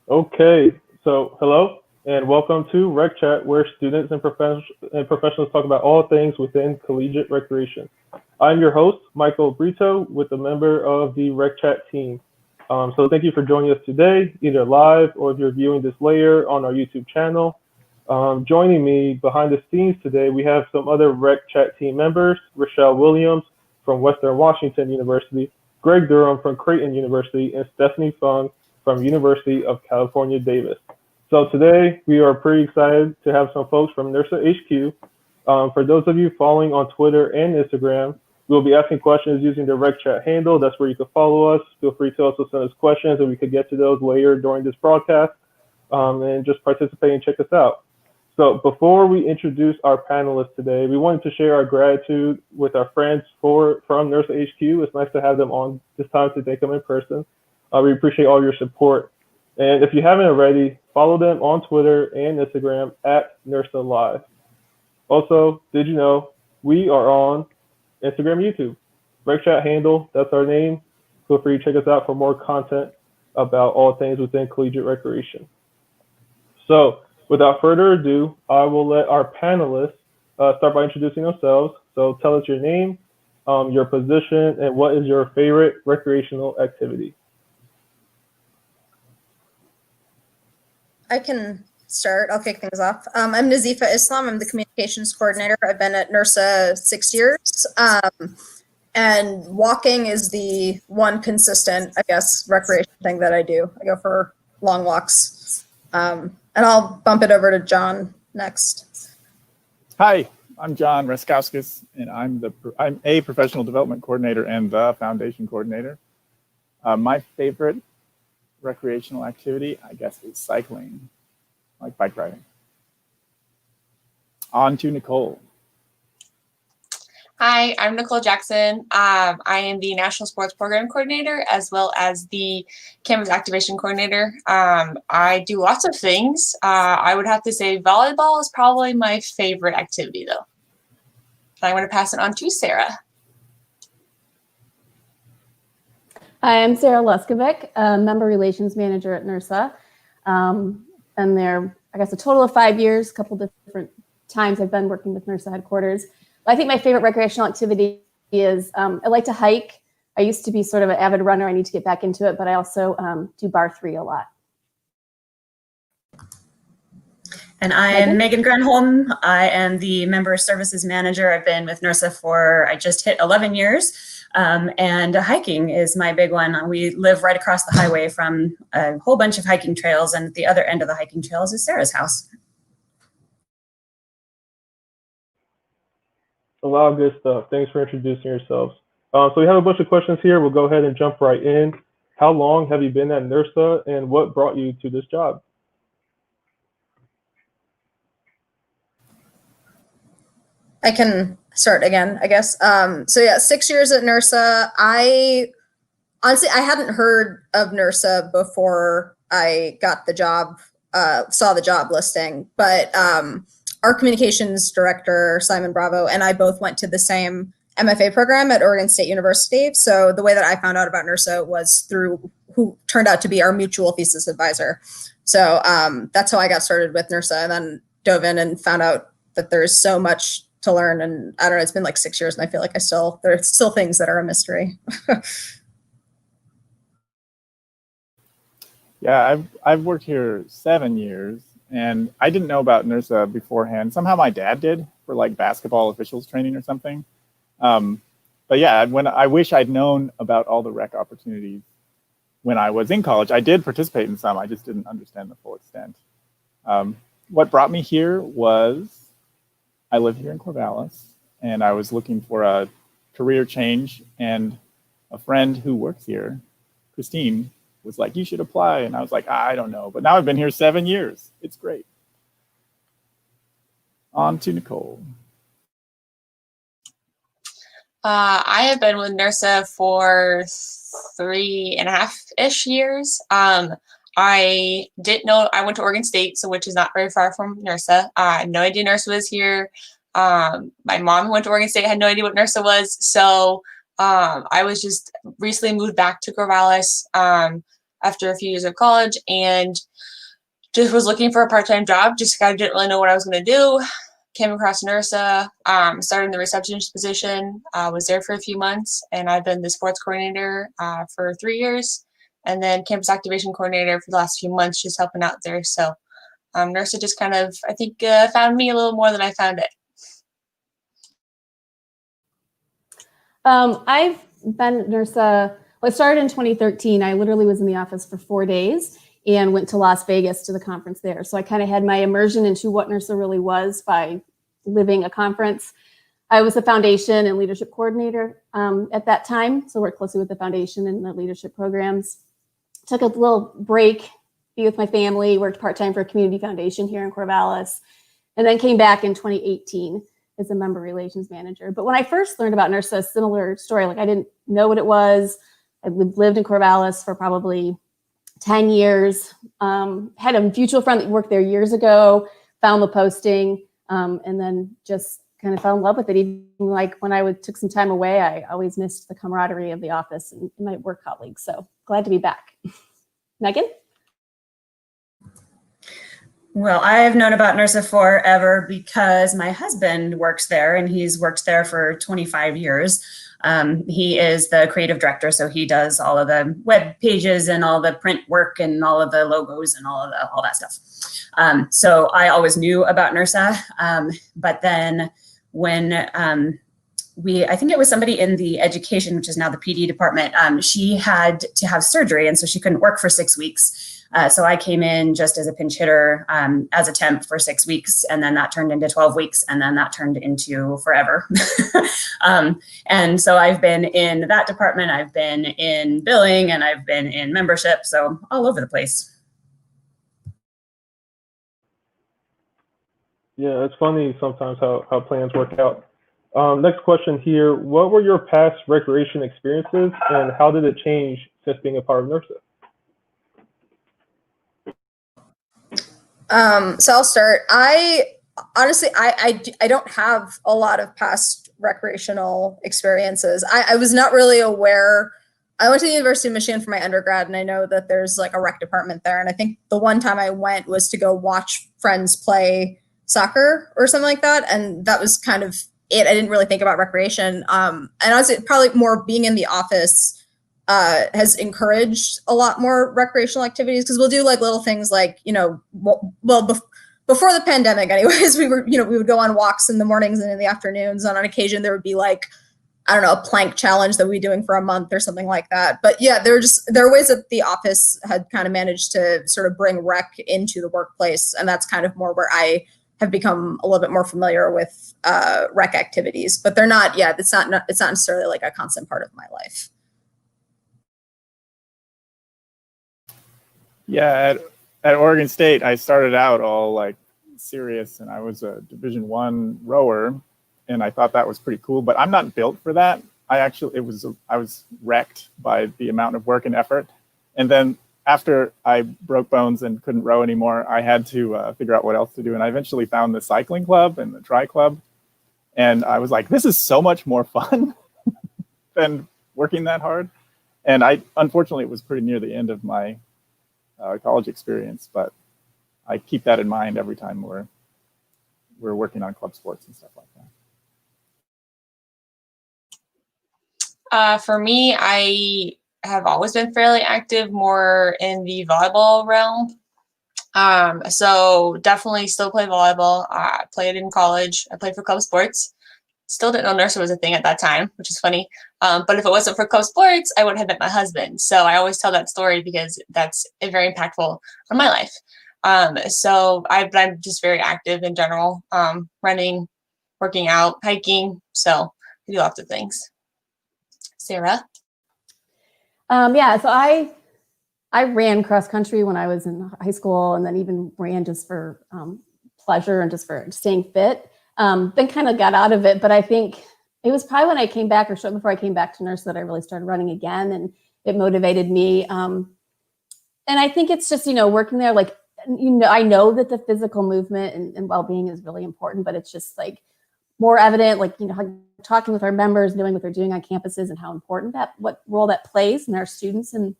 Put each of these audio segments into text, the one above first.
Okay, so hello and welcome to Rec Chat, where students and, professionals talk about all things within collegiate recreation. I'm your host, Michael Brito, with a member of the Rec Chat team. So thank you for joining us today, either live or if you're viewing this later on our YouTube channel. Joining me behind the scenes today, we have some other Rec Chat team members, Rochelle Williams from Western Washington University, Greg Durham from Creighton University, and Stephanie Fung from University of California, Davis. So today we are pretty excited to have some folks from NIRSA HQ. For those of you following on Twitter and Instagram, we'll be asking questions using the Rec Chat handle. That's where you can follow us. Feel free to also send us questions, and we could get to those later during this broadcast. And just participate and check us out. So before we introduce our panelists today, we wanted to share our gratitude with our friends from NIRSA HQ. It's nice to have them on this time to thank them in person. We appreciate all your support. And if you haven't already, follow them on Twitter and Instagram at NIRSA Live. Also, did you know we are on Instagram, YouTube? Rec Chat handle, that's our name. Feel free to check us out for more content about all things within collegiate recreation. So without further ado, I will let our panelists start by introducing themselves. So tell us your name, your position, and what is your favorite recreational activity? I can start. I'll kick things off. I'm Nazifa Islam. I'm the communications coordinator. I've been at NIRSA 6 years. And walking is the one consistent, I guess, recreation thing that I do. I go for long walks. And I'll bump it over to John next. Hi, I'm John Raskowskis, and I'm a professional development coordinator and the foundation coordinator. My favorite recreational activity, I guess, is cycling, like bike riding. On to Nicole. Hi, I'm Nicole Jackson. I am the National Sports Program Coordinator as well as the Campus Activation Coordinator. I do lots of things. I would have to say volleyball is probably my favorite activity, though. I'm going to pass it on to Sarah. Hi, I'm Sarah Leskovic, Member Relations Manager at NIRSA. Been there, I guess, a total of 5 years, a couple different times I've been working with NIRSA headquarters. I think my favorite recreational activity is I like to hike. I used to be sort of an avid runner. I need to get back into it, but I also do bar 3 a lot. And I am Megan Granholm. I am the Member Services Manager. I've been with NIRSA for, I just hit 11 years. And hiking is my big one. We live right across the highway from a whole bunch of hiking trails, and at the other end of the hiking trails is Sarah's house. A lot of good stuff. Thanks for introducing yourselves. So we have a bunch of questions here. We'll go ahead and jump right in. How long have you been at NIRSA, and what brought you to this job? I can start again, I guess. So yeah, 6 years at NIRSA. I hadn't heard of NIRSA before I got the job, saw the job listing, but our communications director, Simon Bravo, and I both went to the same MFA program at Oregon State University. So the way that I found out about NIRSA was through who turned out to be our mutual thesis advisor. So that's how I got started with NIRSA, and then dove in and found out that there's so much to learn. And I don't know, it's been like 6 years, and I feel like there's still things that are a mystery. Yeah, I've worked here 7 years, and I didn't know about NIRSA beforehand. Somehow my dad did for like basketball officials training or something. But yeah, I wish I'd known about all the rec opportunities when I was in college. I did participate in some, I just didn't understand the full extent. What brought me here was I live here in Corvallis, and I was looking for a career change, and a friend who works here, Christine, was like, you should apply. And I was like, I don't know. But now I've been here 7 years. It's great. On to Nicole. I have been with NIRSA for 3.5-ish years. I didn't know, I went to Oregon State, so which is not very far from NIRSA. I had no idea NIRSA was here. My mom went to Oregon State, had no idea what NIRSA was. So I was just recently moved back to Corvallis. after a few years of college, and just was looking for a part-time job. Just kind of didn't really know what I was going to do. Came across NIRSA, started in the receptionist position, was there for a few months, and I've been the sports coordinator for 3 years, and then campus activation coordinator for the last few months, just helping out there. So NIRSA just kind of, I think, found me a little more than I found it. I've been at NIRSA, well, it started in 2013. I literally was in the office for 4 days and went to Las Vegas to the conference there. So I kind of had my immersion into what NIRSA really was by living a conference. I was the foundation and leadership coordinator at that time. So worked closely with the foundation and the leadership programs. Took a little break, be with my family, worked part-time for a community foundation here in Corvallis, and then came back in 2018 as a member relations manager. But when I first learned about NIRSA, a similar story, like I didn't know what it was. I lived in Corvallis for probably 10 years, had a mutual friend that worked there years ago, found the posting, and then just kind of fell in love with it. Even like when I took some time away, I always missed the camaraderie of the office and my work colleagues. So glad to be back. Megan? Well, I've known about NIRSA forever because my husband works there, and he's worked there for 25 years. He is the creative director, so he does all of the web pages and all the print work and all of the logos and all that stuff. So I always knew about NIRSA, but then when I think it was somebody in the education, which is now the PD department, she had to have surgery, and so she couldn't work for 6 weeks. So I came in just as a pinch hitter, as a temp for 6 weeks, and then that turned into 12 weeks, and then that turned into forever. And so I've been in that department, I've been in billing, and I've been in membership, so all over the place. Yeah, it's funny sometimes how plans work out. Next question here. What were your past recreation experiences, and how did it change since being a part of NIRSA? So I'll start. I honestly don't have a lot of past recreational experiences. I was not really aware. I went to the University of Michigan for my undergrad, and I know that there's like a rec department there. And I think the one time I went was to go watch friends play soccer or something like that. And that was kind of it. I didn't really think about recreation. And honestly, probably more being in the office has encouraged a lot more recreational activities, because we'll do like little things like, before the pandemic anyways, we would go on walks in the mornings and in the afternoons, and on occasion there would be like, I don't know, a plank challenge that we'd be doing for a month or something like that. But yeah, there are ways that the office had kind of managed to sort of bring rec into the workplace, and that's kind of more where I have become a little bit more familiar with rec activities. But they're not, it's not necessarily like a constant part of my life. Yeah, at Oregon State, I started out all like serious, and I was a Division I rower, and I thought that was pretty cool. But I'm not built for that. I was wrecked by the amount of work and effort. And then after I broke bones and couldn't row anymore, I had to figure out what else to do. And I eventually found the cycling club and the tri club, and I was like, this is so much more fun than working that hard. And unfortunately, it was pretty near the end of my college experience, but I keep that in mind every time we're working on club sports and stuff like that. For me, I have always been fairly active, more in the volleyball realm. So definitely still play volleyball. I played in college. I played for club sports. Still didn't know NIRSA was a thing at that time, which is funny. But if it wasn't for club sports, I wouldn't have met my husband. So I always tell that story because that's very impactful on my life. So I'm just very active in general, running, working out, hiking. So I do lots of things. Sarah? So I ran cross country when I was in high school, and then even ran just for pleasure and just for staying fit. Then kind of got out of it, but I think it was probably when I came back, or shortly before I came back to NIRSA, that I really started running again, and it motivated me. And I think it's just, working there, like, I know that the physical movement and well-being is really important, but it's just like more evident, like, talking with our members, knowing what they're doing on campuses and how important what role that plays in our students and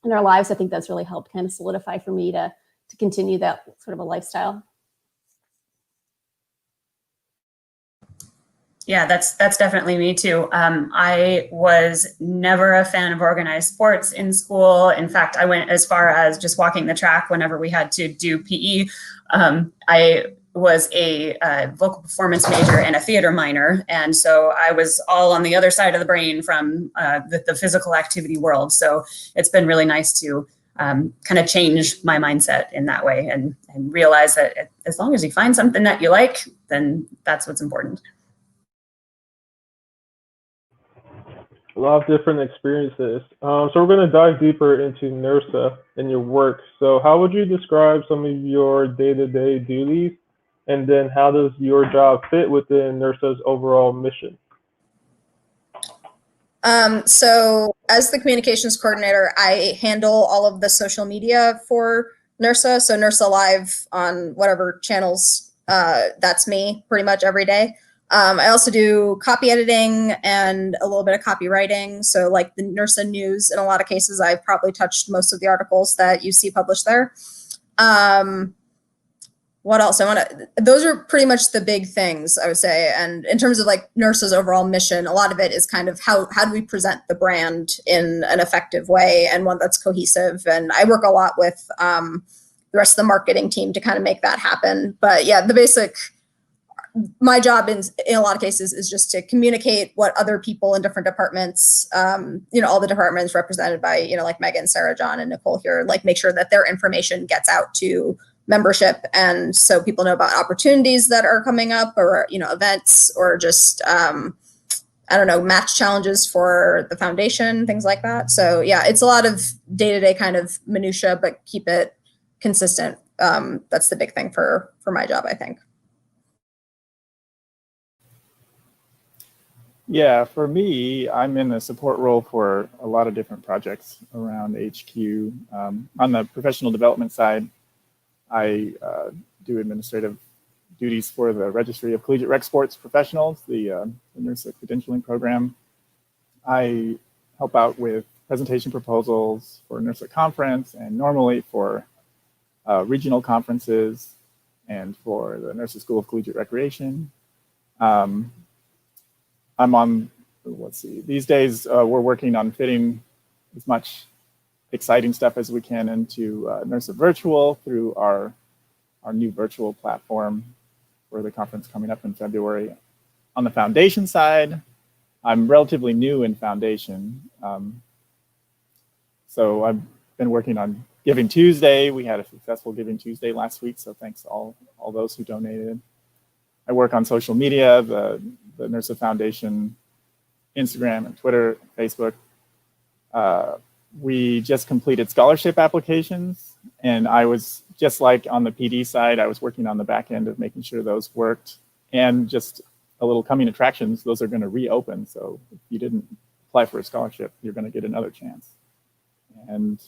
in our lives. I think that's really helped kind of solidify for me to continue that sort of a lifestyle. Yeah, that's definitely me too. I was never a fan of organized sports in school. In fact, I went as far as just walking the track whenever we had to do PE. I was a vocal performance major and a theater minor. And so I was all on the other side of the brain from the physical activity world. So it's been really nice to kind of change my mindset in that way and realize that as long as you find something that you like, then that's what's important. A lot of different experiences. So we're going to dive deeper into NIRSA and your work. So how would you describe some of your day-to-day duties, and then how does your job fit within NIRSA's overall mission? So as the communications coordinator, I handle all of the social media for NIRSA. So NIRSA Live on whatever channels, that's me pretty much every day. I also do copy editing and a little bit of copywriting. So like the NIRSA news, in a lot of cases, I've probably touched most of the articles that you see published there. What else? Those are pretty much the big things I would say. And in terms of like NIRSA's overall mission, a lot of it is kind of how do we present the brand in an effective way and one that's cohesive. And I work a lot with the rest of the marketing team to kind of make that happen. But yeah, my job in a lot of cases is just to communicate what other people in different departments, all the departments represented by, like Megan, Sarah, John, and Nicole here, like make sure that their information gets out to membership. And so people know about opportunities that are coming up or, events or just, match challenges for the foundation, things like that. So yeah, it's a lot of day-to-day kind of minutia, but keep it consistent. That's the big thing for my job, I think. Yeah, for me, I'm in a support role for a lot of different projects around HQ. On the professional development side, I do administrative duties for the Registry of Collegiate Rec Sports Professionals, the NIRSA credentialing program. I help out with presentation proposals for NIRSA conference and normally for regional conferences and for the NIRSA School of Collegiate Recreation. I'm on, these days we're working on fitting as much exciting stuff as we can into NIRSA Virtual through our new virtual platform for the conference coming up in February. On the foundation side, I'm relatively new in foundation. So I've been working on Giving Tuesday. We had a successful Giving Tuesday last week, so thanks to all those who donated. I work on social media, the NIRSA Foundation, Instagram and Twitter, Facebook. We just completed scholarship applications, and I was just like on the PD side, I was working on the back end of making sure those worked, and just a little coming attractions, those are going to reopen. So if you didn't apply for a scholarship, you're going to get another chance. And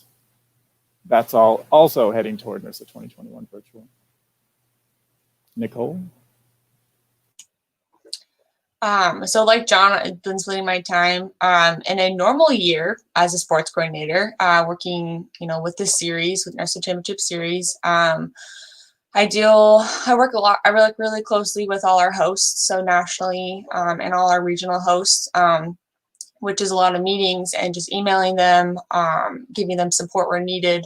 that's all also heading toward NIRSA 2021 virtual. Nicole? So like John, I've been splitting my time in a normal year as a sports coordinator, working, with this series, with NIRSA Championship Series. I work a lot, I work really closely with all our hosts, so nationally, and all our regional hosts, which is a lot of meetings and just emailing them, giving them support where needed,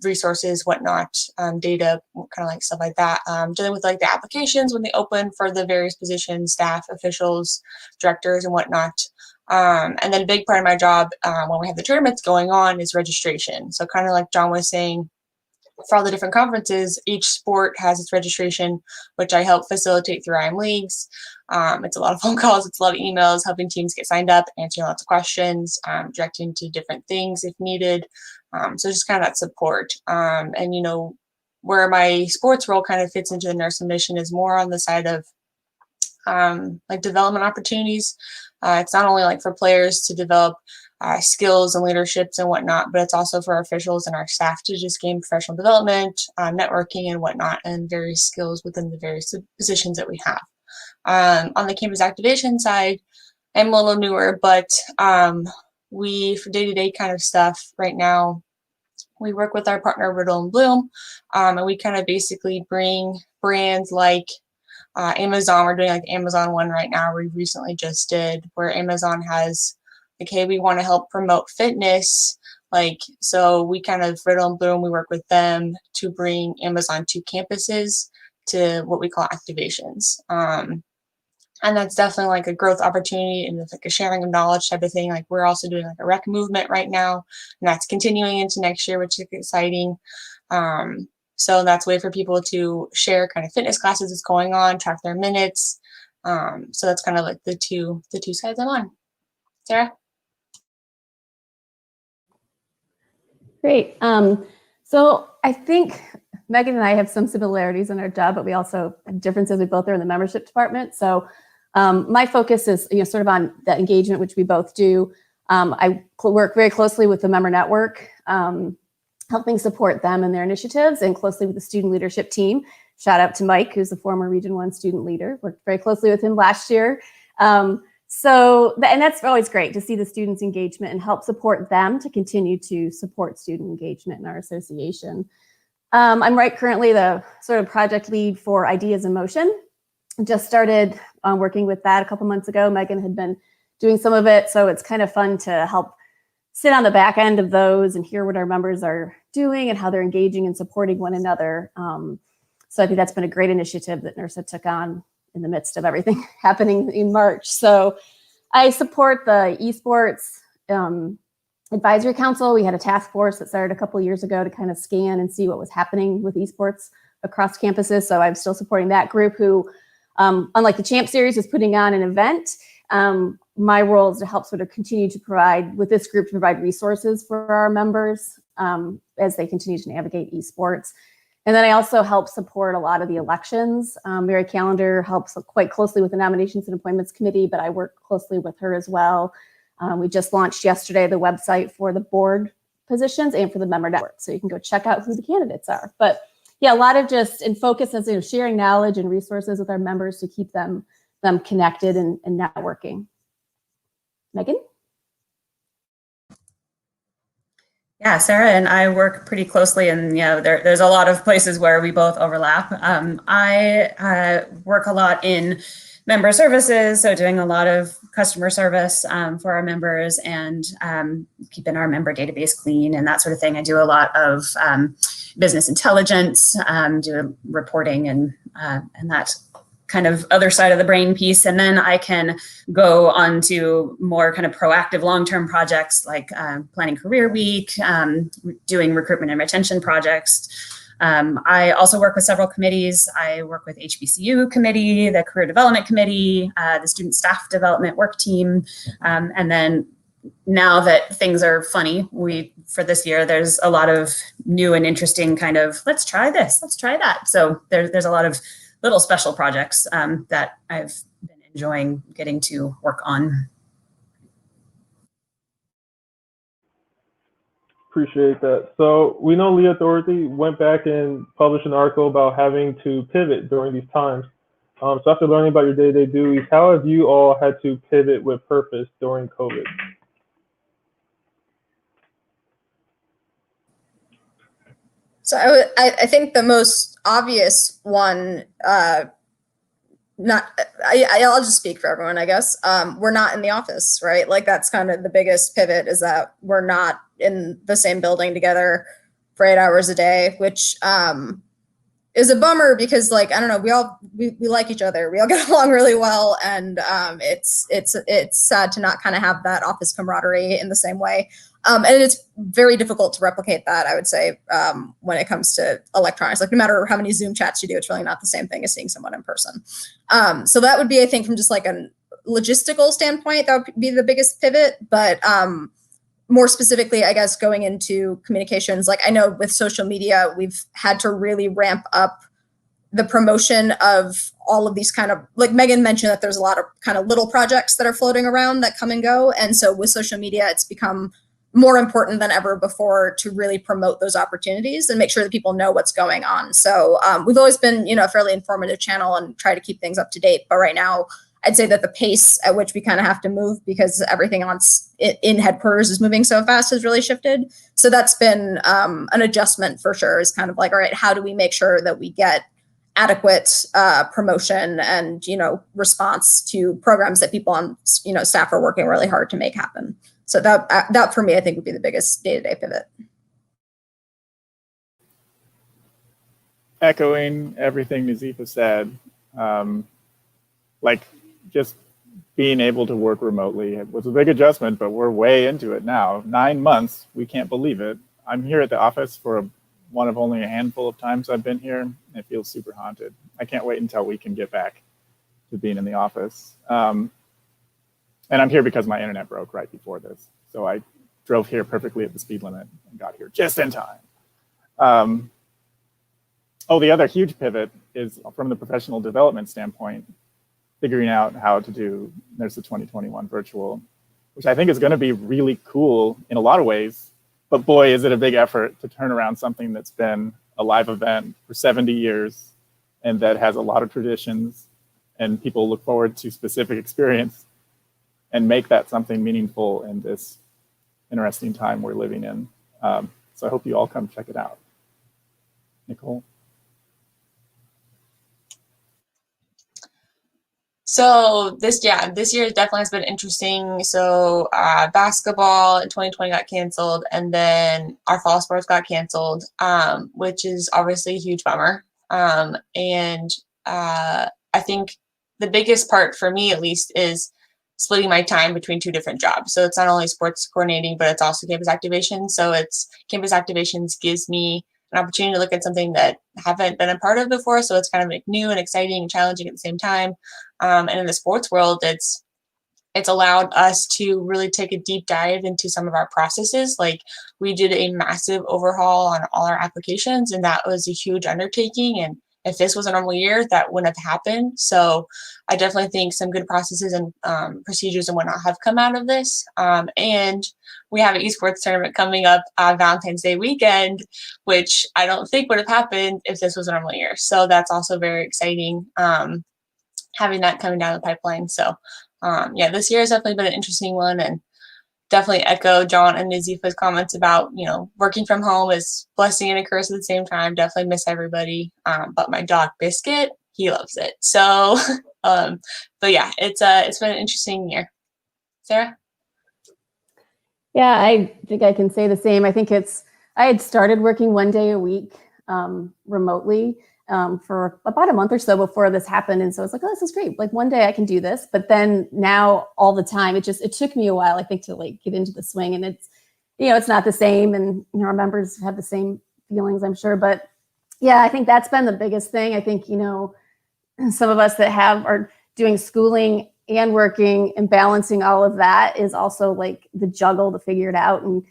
resources, whatnot, data, kind of like stuff like that. Dealing with like the applications when they open for the various positions, staff, officials, directors, and whatnot. And then a big part of my job when we have the tournaments going on is registration. So kind of like John was saying, for all the different conferences, each sport has its registration, which I help facilitate through IM Leagues. It's a lot of phone calls, it's a lot of emails, helping teams get signed up, answering lots of questions, directing to different things if needed. So just kind of that support. And, where my sports role kind of fits into the NIRSA mission is more on the side of like development opportunities. It's not only like for players to develop skills and leaderships and whatnot, but it's also for our officials and our staff to just gain professional development, networking and whatnot, and various skills within the various positions that we have. On the campus activation side, I'm a little newer, but for day-to-day kind of stuff right now, we work with our partner Riddle and Bloom, and we kind of basically bring brands like Amazon. We're doing like Amazon one right now. We recently just did where Amazon has like, hey, we want to help promote fitness. Like, so we kind of Riddle and Bloom, we work with them to bring Amazon to campuses to what we call activations. And that's definitely like a growth opportunity and it's like a sharing of knowledge type of thing. Like we're also doing like a rec movement right now, and that's continuing into next year, which is exciting. So that's a way for people to share kind of fitness classes that's going on, track their minutes. So that's kind of like the two sides I'm on. Sarah? Great. So I think Megan and I have some similarities in our job, but we also have differences. We both are in the membership department. So my focus is sort of on the engagement, which we both do. I work very closely with the member network, helping support them and their initiatives, and closely with the student leadership team. Shout out to Mike, who's the former Region 1 student leader. Worked very closely with him last year. And that's always great to see the students' engagement and help support them to continue to support student engagement in our association. I'm currently the sort of project lead for Ideas in Motion. Just started working with that a couple months ago. Megan had been doing some of it, so it's kind of fun to help sit on the back end of those and hear what our members are doing and how they're engaging and supporting one another. So I think that's been a great initiative that NIRSA took on in the midst of everything happening in March. So I support the esports advisory council. We had a task force that started a couple of years ago to kind of scan and see what was happening with esports across campuses. So I'm still supporting that group who, unlike the Champ Series, is putting on an event. My role is to help sort of continue to provide, with this group, to provide resources for our members as they continue to navigate esports. And then I also help support a lot of the elections. Mary Callender helps quite closely with the Nominations and Appointments Committee, but I work closely with her as well. We just launched yesterday the website for the board positions and for the member network, so you can go check out who the candidates are. But yeah, a lot of just in focus as sharing knowledge and resources with our members to keep them connected and networking. Megan? Yeah, Sarah and I work pretty closely, and there's a lot of places where we both overlap. I work a lot in member services, so doing a lot of customer service for our members and keeping our member database clean and that sort of thing. I do a lot of business intelligence, do reporting and that kind of other side of the brain piece. And then I can go on to more kind of proactive long-term projects like planning career week, doing recruitment and retention projects. I also work with several committees. I work with HBCU committee, the career development committee, the student staff development work team. And then now that things are funny, for this year, there's a lot of new and interesting kind of, let's try this, let's try that. So there's a lot of little special projects that I've been enjoying getting to work on. Appreciate that. So we know Leah Doherty went back and published an article about having to pivot during these times. So after learning about your day-to-day duties, how have you all had to pivot with purpose during COVID? So I think the most obvious one, I'll just speak for everyone, I guess. We're not in the office, right? Like that's kind of the biggest pivot, is that we're not in the same building together for 8 hours a day, which is a bummer because, like, I don't know, we like each other. We all get along really well, and it's sad to not kind of have that office camaraderie in the same way. And it's very difficult to replicate that, I would say, when it comes to electronics. Like, no matter how many Zoom chats you do, it's really not the same thing as seeing someone in person. So that would be, I think, from just like a logistical standpoint, that would be the biggest pivot. But more specifically, I guess, going into communications, like I know with social media, we've had to really ramp up the promotion of all of these kind of, like Megan mentioned, that there's a lot of kind of little projects that are floating around that come and go. And so with social media, it's become more important than ever before to really promote those opportunities and make sure that people know what's going on. So we've always been, a fairly informative channel and try to keep things up to date. But right now, I'd say that the pace at which we kind of have to move because everything in headquarters is moving so fast has really shifted. So that's been an adjustment for sure. Is kind of like, all right, how do we make sure that we get adequate promotion and response to programs that people on staff are working really hard to make happen. So that for me, I think would be the biggest day-to-day pivot. Echoing everything Nazifa said, like just being able to work remotely was a big adjustment, but we're way into it now. 9 months, we can't believe it. I'm here at the office for one of only a handful of times I've been here. It feels super haunted. I can't wait until we can get back to being in the office. And I'm here because my internet broke right before this. So I drove here perfectly at the speed limit and got here just in time. The other huge pivot is from the professional development standpoint, figuring out how to do NIRSA 2021 virtual, which I think is going to be really cool in a lot of ways. But boy, is it a big effort to turn around something that's been a live event for 70 years and that has a lot of traditions and people look forward to specific experience and make that something meaningful in this interesting time we're living in. So I hope you all come check it out. Nicole? So this year definitely has been interesting. So basketball in 2020 got canceled, and then our fall sports got canceled, which is obviously a huge bummer. And I think the biggest part for me, at least, is splitting my time between 2 different jobs. So it's not only sports coordinating, but it's also campus activation. So it's campus activations gives me an opportunity to look at something that I haven't been a part of before. So it's kind of like new and exciting and challenging at the same time. And in the sports world, it's allowed us to really take a deep dive into some of our processes. Like we did a massive overhaul on all our applications, and that was a huge undertaking. And if this was a normal year, that wouldn't have happened. So I definitely think some good processes and procedures and whatnot have come out of this. And we have an esports tournament coming up Valentine's Day weekend, which I don't think would have happened if this was a normal year. So that's also very exciting, having that coming down the pipeline. So this year has definitely been an interesting one, and definitely echo John and Nazifa's comments about, working from home is blessing and a curse at the same time. Definitely miss everybody. But my dog Biscuit, he loves it. So, but yeah, it's been an interesting year. Sarah? Yeah, I think I can say the same. I think I had started working 1 day a week remotely for about a month or so before this happened. And so it's like, oh, this is great. Like one day I can do this, but then now all the time, it took me a while, I think, to like get into the swing, and it's not the same. And, our members have the same feelings, I'm sure. But yeah, I think that's been the biggest thing. I think, some of us that are doing schooling and working and balancing all of that is also like the juggle to figure it out and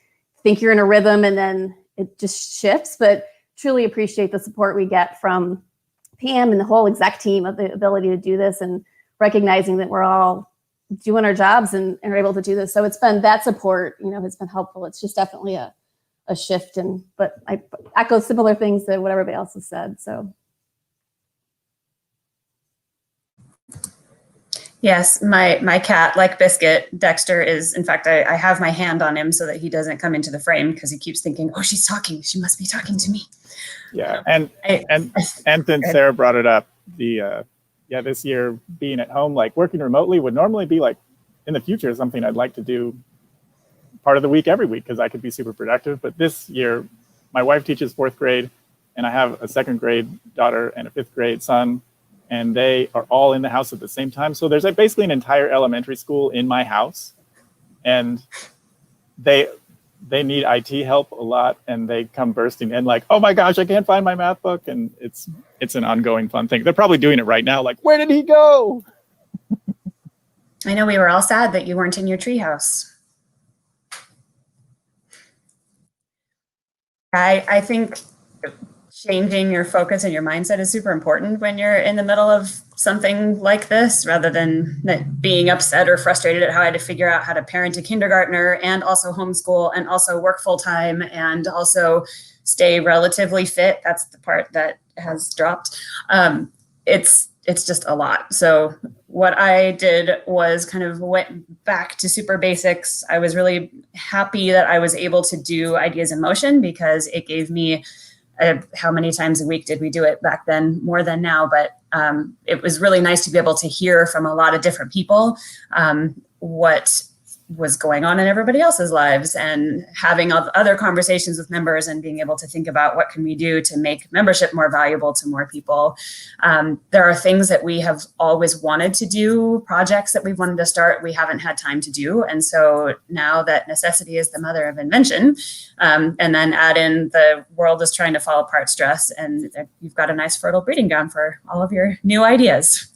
think you're in a rhythm, and then it just shifts. But truly appreciate the support we get from Pam and the whole exec team of the ability to do this, and recognizing that we're all doing our jobs and are able to do this. So it's been that support, has been helpful. It's just definitely a shift. But I echo similar things to what everybody else has said. So. Yes, my cat, like Biscuit, Dexter, is, in fact, I have my hand on him so that he doesn't come into the frame because he keeps thinking, oh, she's talking. She must be talking to me. Yeah, and since Sarah brought it up, this year being at home, like working remotely would normally be like in the future something I'd like to do part of the week every week because I could be super productive. But this year, my wife teaches 4th grade, and I have a 2nd grade daughter and a 5th grade son, and they are all in the house at the same time. So there's basically an entire elementary school in my house, and they need IT help a lot, and they come bursting in like, oh my gosh, I can't find my math book. And it's an ongoing fun thing. They're probably doing it right now. Like, where did he go? I know we were all sad that you weren't in your treehouse. I think changing your focus and your mindset is super important when you're in the middle of something like this, rather than being upset or frustrated at how I had to figure out how to parent a kindergartner and also homeschool and also work full time and also stay relatively fit. That's the part that has dropped. It's just a lot. So what I did was kind of went back to super basics. I was really happy that I was able to do ideas in motion because it gave me how many times a week did we do it back then? More than now, but it was really nice to be able to hear from a lot of different people what was going on in everybody else's lives, and having other conversations with members and being able to think about what can we do to make membership more valuable to more people. There are things that we have always wanted to do, projects that we've wanted to start, we haven't had time to do. And so now that necessity is the mother of invention, and then add in the world is trying to fall apart stress, and you've got a nice fertile breeding ground for all of your new ideas.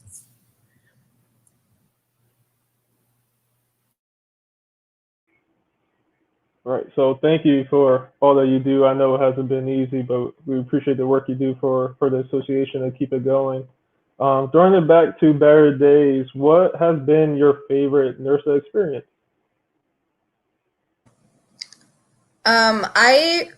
Right. So thank you for all that you do. I know it hasn't been easy, but we appreciate the work you do for the association and keep it going. During the Back to Better days, what has been your favorite NIRSA experience? I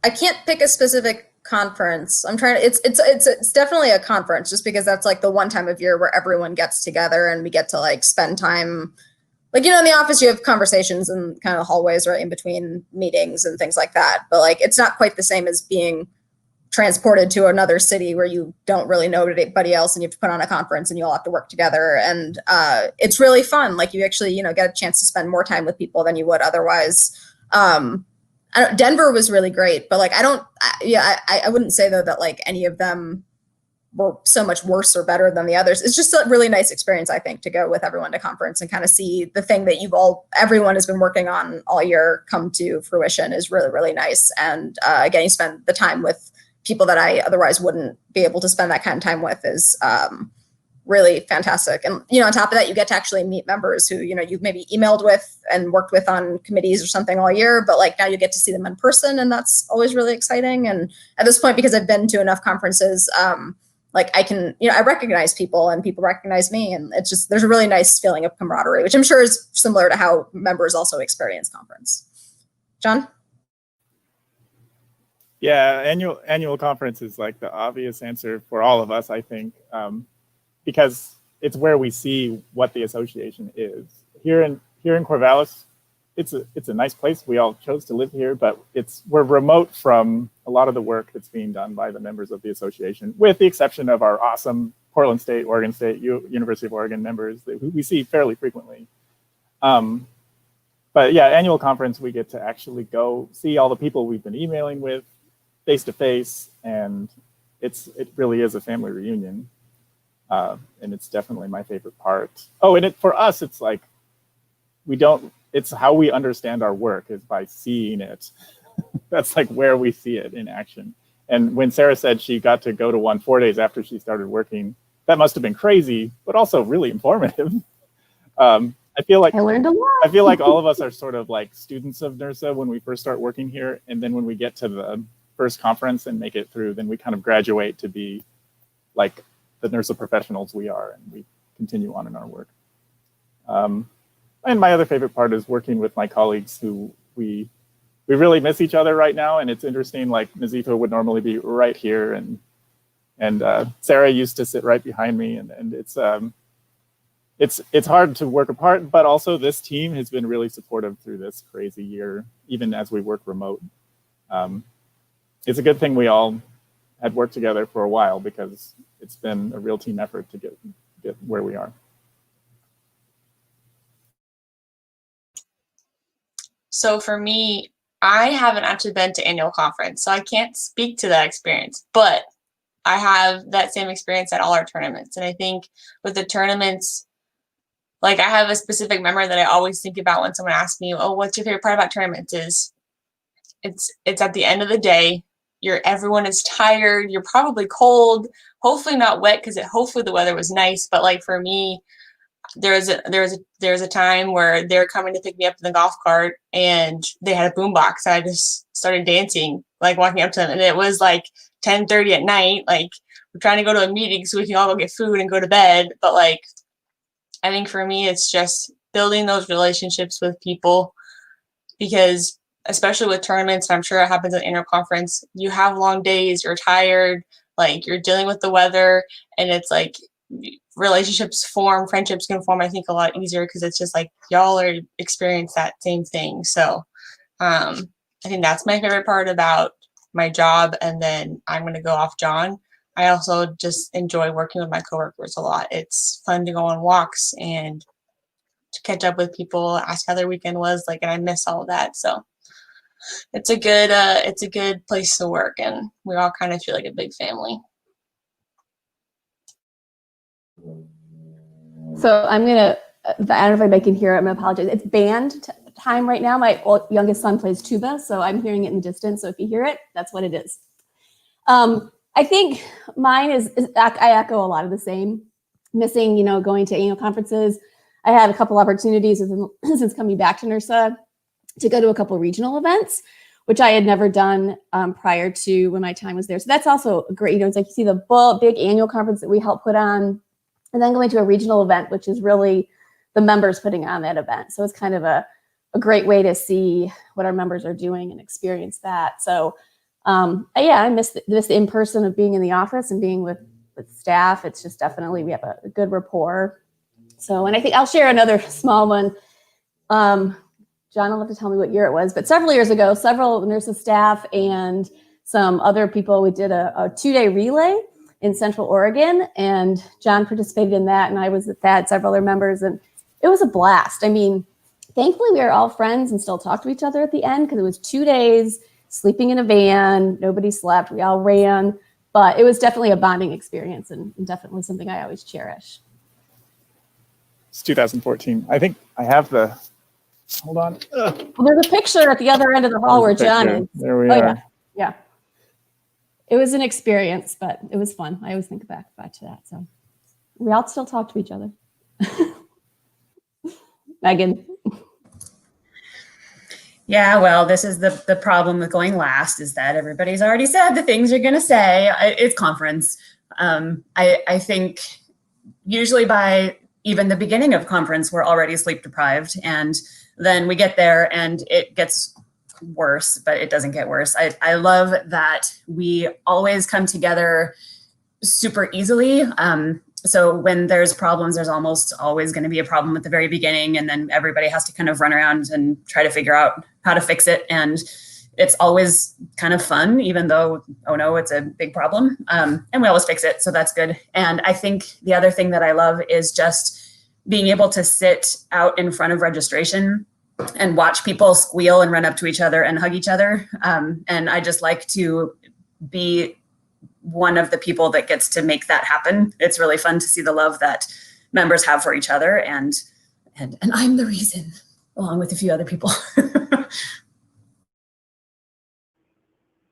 can't pick a specific conference. I'm trying to, it's definitely a conference, just because that's like the one time of year where everyone gets together and we get to like spend time. Like, you know, in the office, you have conversations in kind of hallways, right, in between meetings and things like that. But like, it's not quite the same as being transported to another city where you don't really know anybody else and you have to put on a conference and you all have to work together. And it's really fun. Like, you actually, you know, get a chance to spend more time with people than you would otherwise. Denver was really great, but like, I wouldn't say though that like any of them were so much worse or better than the others. It's just a really nice experience, I think, to go with everyone to conference and kind of see the thing that everyone has been working on all year come to fruition is really, really nice. And again, you spend the time with people that I otherwise wouldn't be able to spend that kind of time with is really fantastic. And, you know, on top of that, you get to actually meet members who, you know, you've maybe emailed with and worked with on committees or something all year, but like now you get to see them in person, and that's always really exciting. And at this point, because I've been to enough conferences, like I can, you know, I recognize people and people recognize me, and it's just, there's a really nice feeling of camaraderie, which I'm sure is similar to how members also experience conference. John? Yeah, annual conference is like the obvious answer for all of us, I think, because it's where we see what the association is. Here in Corvallis, it's a nice place. We all chose to live here, but we're remote from a lot of the work that's being done by the members of the association, with the exception of our awesome Portland State, Oregon State, University of Oregon members that we see fairly frequently. But yeah, annual conference, we get to actually go see all the people we've been emailing with face to face, and it really is a family reunion. And it's definitely my favorite part. Oh, and for us, it's like, it's how we understand our work is by seeing it. That's like where we see it in action. And when Sarah said she got to go to one 4 days after she started working, that must have been crazy, but also really informative. I feel like I learned a lot. I feel like all of us are sort of like students of NIRSA when we first start working here. And then when we get to the first conference and make it through, then we kind of graduate to be like the NIRSA professionals we are, and we continue on in our work. And my other favorite part is working with my colleagues who we really miss each other right now. And it's interesting, like Nazifa would normally be right here, and Sarah used to sit right behind me, and it's hard to work apart, but also this team has been really supportive through this crazy year, even as we work remote. It's a good thing we all had worked together for a while, because it's been a real team effort to get where we are. So for me, I haven't actually been to annual conference, so I can't speak to that experience, but I have that same experience at all our tournaments. And I think with the tournaments, like I have a specific memory that I always think about when someone asks me, oh, what's your favorite part about tournaments? Is it's at the end of the day, everyone is tired, you're probably cold, hopefully not wet, because hopefully the weather was nice. But like for me, there was a time where they were coming to pick me up in the golf cart, and they had a boombox, and I just started dancing, like walking up to them, and it was like 10:30 at night. Like, we're trying to go to a meeting so we can all go get food and go to bed. But like, I think for me, it's just building those relationships with people, because especially with tournaments, and I'm sure it happens at annual conference, you have long days, you're tired, like you're dealing with the weather, and it's like relationships form, friendships can form, I think, a lot easier because it's just like y'all are experience that same thing. So I think that's my favorite part about my job. And then I'm going to go off John. I also just enjoy working with my coworkers a lot. It's fun to go on walks and to catch up with people, ask how their weekend was, like, and I miss all of that. So it's a good place to work, and we all kind of feel like a big family. So I'm gonna, I don't know if I can hear it, I'm gonna apologize. It's band time right now. My youngest son plays tuba, so I'm hearing it in the distance. So if you hear it, that's what it is. I think mine is I echo a lot of the same. Missing, going to annual conferences. I had a couple opportunities since coming back to NIRSA to go to a couple regional events, which I had never done prior to when my time was there. So that's also great. It's like you see the big annual conference that we help put on, and then going to a regional event, which is really the members putting on that event. So it's kind of a great way to see what our members are doing and experience that. So I miss this in person of being in the office and being with staff. It's just definitely, we have a good rapport. So, and I think I'll share another small one. John will have to tell me what year it was, but several years ago, several NIRSA staff and some other people, we did a 2-day relay in Central Oregon, and John participated in that, and I was at that, several other members, and it was a blast. I mean, thankfully we were all friends and still talked to each other at the end because it was 2 days, sleeping in a van, nobody slept, we all ran, but it was definitely a bonding experience and definitely something I always cherish. It's 2014. I think I have the, hold on. Well, there's a picture at the other end of the hall where John is. There we are. Yeah. It was an experience, but it was fun. I always think back to that. So we all still talk to each other. Megan. Yeah, well, this is the problem with going last, is that everybody's already said the things you're going to say. It's conference. I think usually by even the beginning of conference, we're already sleep deprived. And then we get there and it gets worse, but it doesn't get worse. I love that we always come together super easily. So when there's problems, there's almost always going to be a problem at the very beginning. And then everybody has to kind of run around and try to figure out how to fix it. And it's always kind of fun, even though, oh no, it's a big problem. And we always fix it. So that's good. And I think the other thing that I love is just being able to sit out in front of registration and watch people squeal and run up to each other and hug each other. And I just like to be one of the people that gets to make that happen. It's really fun to see the love that members have for each other. And I'm the reason, along with a few other people.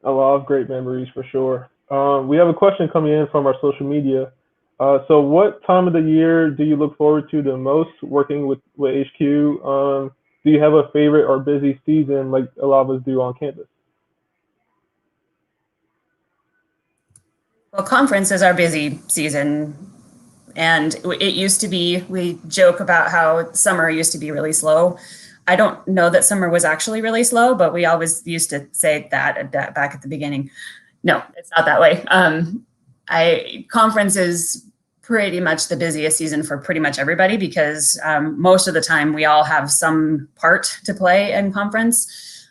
A lot of great memories for sure. We have a question coming in from our social media. So what time of the year do you look forward to the most working with HQ? Do you have a favorite or busy season like a lot of us do on campus? Well, conference is our busy season. And it used to be, we joke about how summer used to be really slow. I don't know that summer was actually really slow, but we always used to say that back at the beginning. No, it's not that way. Conference is pretty much the busiest season for pretty much everybody because most of the time we all have some part to play in conference.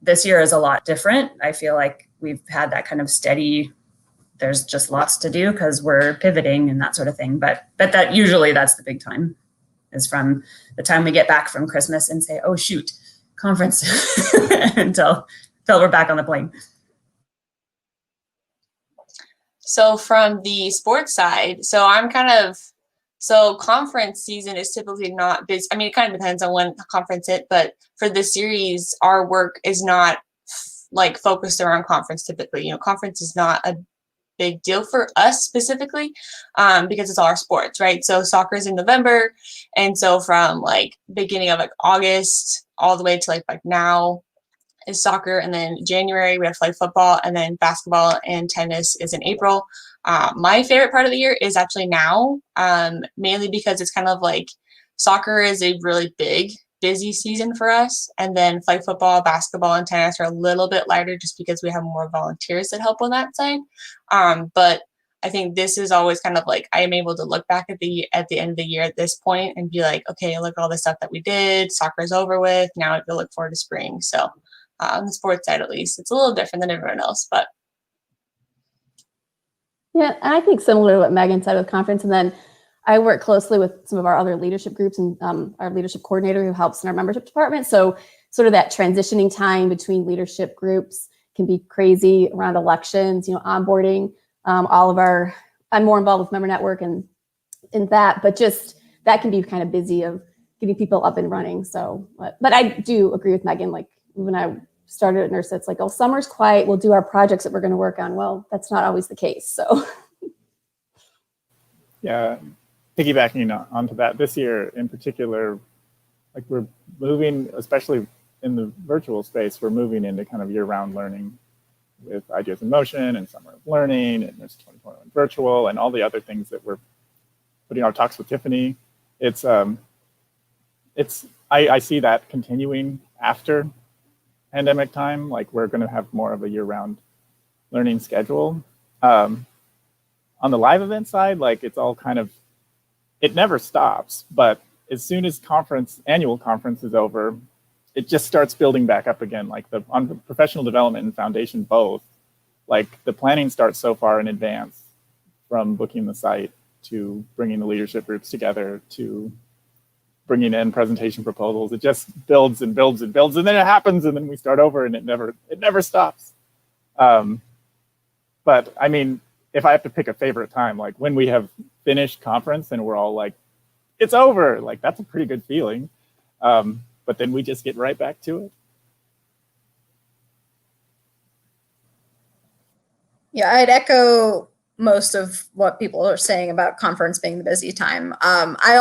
This year is a lot different. I feel like we've had that kind of steady, there's just lots to do because we're pivoting and that sort of thing. But that usually that's the big time, is from the time we get back from Christmas and say, oh shoot, conference until we're back on the plane. So from the sports side, so conference season is typically not busy. I mean, it kind of depends on when the conference is, but for the series, our work is not like focused around conference typically. Conference is not a big deal for us specifically because it's all our sports, right? So soccer is in November, and so from like beginning of like August all the way to like now is soccer, and then January we have flag football, and then basketball and tennis is in April. My favorite part of the year is actually now, mainly because it's kind of like soccer is a really big busy season for us, and then flag football, basketball, and tennis are a little bit lighter just because we have more volunteers that help on that side. But I think this is always kind of like, I am able to look back at the end of the year at this point and be like, okay, look at all the stuff that we did. Soccer's over with. Now I have to look forward to spring. So on the sports side, at least, it's a little different than everyone else, but. Yeah, and I think similar to what Megan said with conference, and then I work closely with some of our other leadership groups and our leadership coordinator who helps in our membership department. So sort of that transitioning time between leadership groups can be crazy around elections, onboarding I'm more involved with Member Network and in that, but just that can be kind of busy of getting people up and running. So, but I do agree with Megan, like when I started at NIRSA, it's like, oh, summer's quiet, we'll do our projects that we're going to work on. Well, that's not always the case. So yeah, piggybacking onto that, this year in particular, like we're moving, especially in the virtual space, we're moving into kind of year-round learning with Ideas in Motion and Summer of Learning and NIRSA 2021 Virtual and all the other things that we're putting our talks with Tiffany. I see that continuing after pandemic time. Like we're going to have more of a year-round learning schedule. On the live event side, like it's all kind of, it never stops, but as soon as annual conference is over, it just starts building back up again. Like on professional development and foundation both, like the planning starts so far in advance, from booking the site to bringing the leadership groups together to bringing in presentation proposals. It just builds and builds and builds, and then it happens, and then we start over, and it never stops. But I mean, if I have to pick a favorite time, like when we have finished conference and we're all like, it's over, like that's a pretty good feeling. But then we just get right back to it. Yeah, I'd echo most of what people are saying about conference being the busy time. I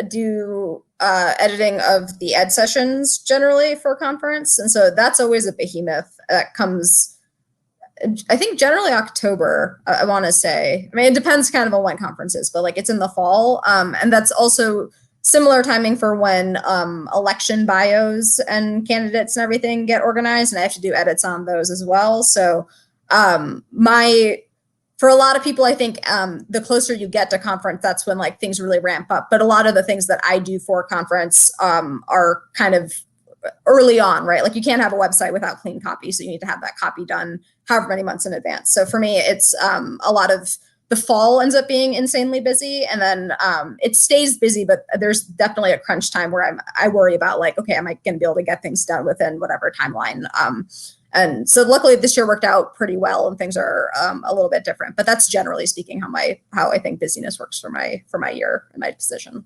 do editing of the ed sessions generally for conference. And so that's always a behemoth that comes, I think generally October, I want to say. I mean, it depends kind of on when conference is, but like it's in the fall. And that's also similar timing for when election bios and candidates and everything get organized, and I have to do edits on those as well. So for a lot of people, I think the closer you get to conference, that's when like things really ramp up. But a lot of the things that I do for conference are kind of early on, right? Like you can't have a website without clean copy, so you need to have that copy done however many months in advance. So for me, it's a lot of the fall ends up being insanely busy, and then it stays busy, but there's definitely a crunch time where I worry about like, okay, am I going to be able to get things done within whatever timeline? And so luckily this year worked out pretty well, and things are a little bit different. But that's generally speaking how I think busyness works for my year and my position.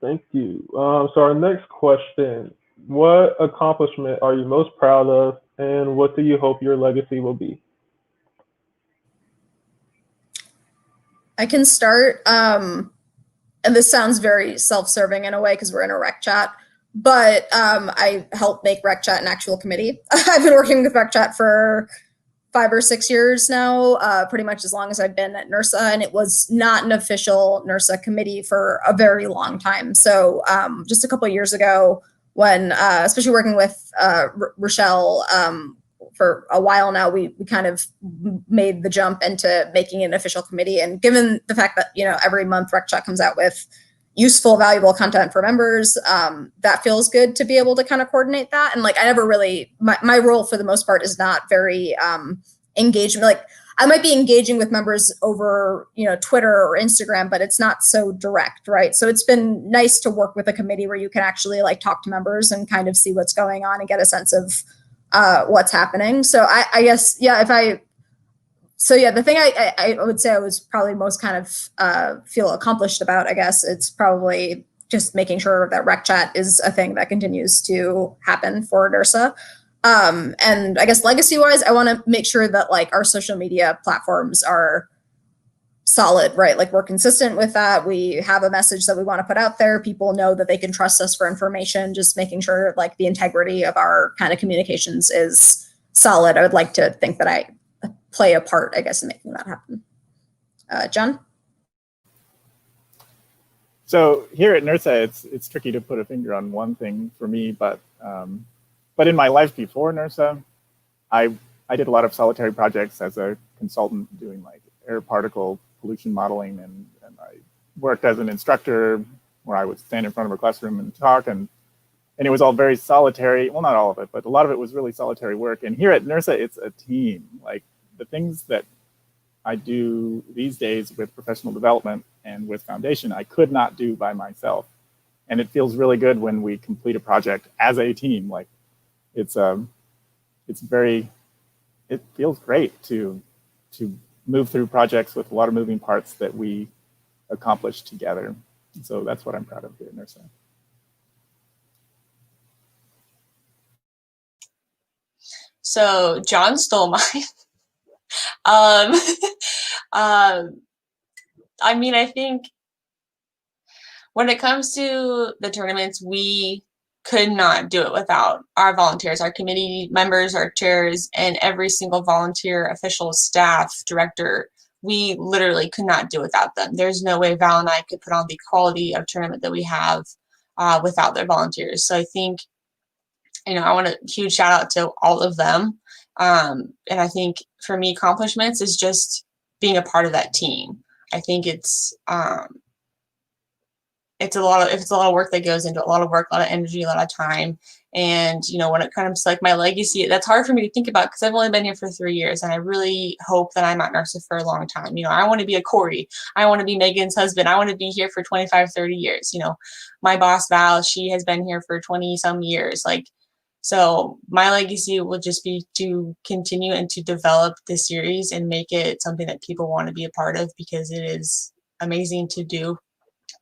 Thank you. So our next question: what accomplishment are you most proud of, and what do you hope your legacy will be? I can start, and this sounds very self-serving in a way because we're in a rec chat, but I helped make rec chat an actual committee. I've been working with rec chat for 5 or 6 years now, pretty much as long as I've been at NIRSA, and it was not an official NIRSA committee for a very long time. So just a couple of years ago, when especially working with Rochelle, for a while now, we kind of made the jump into making an official committee. And given the fact that, every month RecChat comes out with useful, valuable content for members, that feels good to be able to kind of coordinate that. And like, I never really, my role for the most part is not very engagement. Like I might be engaging with members over, Twitter or Instagram, but it's not so direct, right? So it's been nice to work with a committee where you can actually like talk to members and kind of see what's going on and get a sense of what's happening. So I guess, yeah, the thing I would say I was probably most kind of feel accomplished about, I guess, it's probably just making sure that rec chat is a thing that continues to happen for NIRSA. And I guess legacy wise, I want to make sure that like our social media platforms are solid, right? Like we're consistent with that. We have a message that we want to put out there. People know that they can trust us for information, just making sure like the integrity of our kind of communications is solid. I would like to think that I play a part, I guess, in making that happen. John? So here at NIRSA, it's tricky to put a finger on one thing for me, but in my life before NIRSA, I I did a lot of solitary projects as a consultant doing like air particle pollution modeling, and I worked as an instructor where I would stand in front of a classroom and talk, and it was all very solitary. Well, not all of it, but a lot of it was really solitary work. And here at NIRSA, it's a team. Like the things that I do these days with professional development and with foundation, I could not do by myself. And it feels really good when we complete a project as a team. Like it feels great to move through projects with a lot of moving parts that we accomplish together. And so that's what I'm proud of here at NIRSA. So John stole mine. I mean, I think when it comes to the tournaments, we could not do it without our volunteers, our committee members, our chairs, and every single volunteer, official, staff, director. We literally could not do without them. There's no way Val and I could put on the quality of tournament that we have without their volunteers. So I think, I want a huge shout out to all of them. And I think for me, accomplishments is just being a part of that team. I think it's a lot of work that goes into it, a lot of work, a lot of energy, a lot of time. And, when it comes to like my legacy, that's hard for me to think about because I've only been here for 3 years, and I really hope that I'm at NIRSA for a long time. I want to be a Corey. I want to be Megan's husband. I want to be here for 25, 30 years. My boss, Val, she has been here for 20 some years. So my legacy will just be to continue and to develop this series and make it something that people want to be a part of, because it is amazing to do,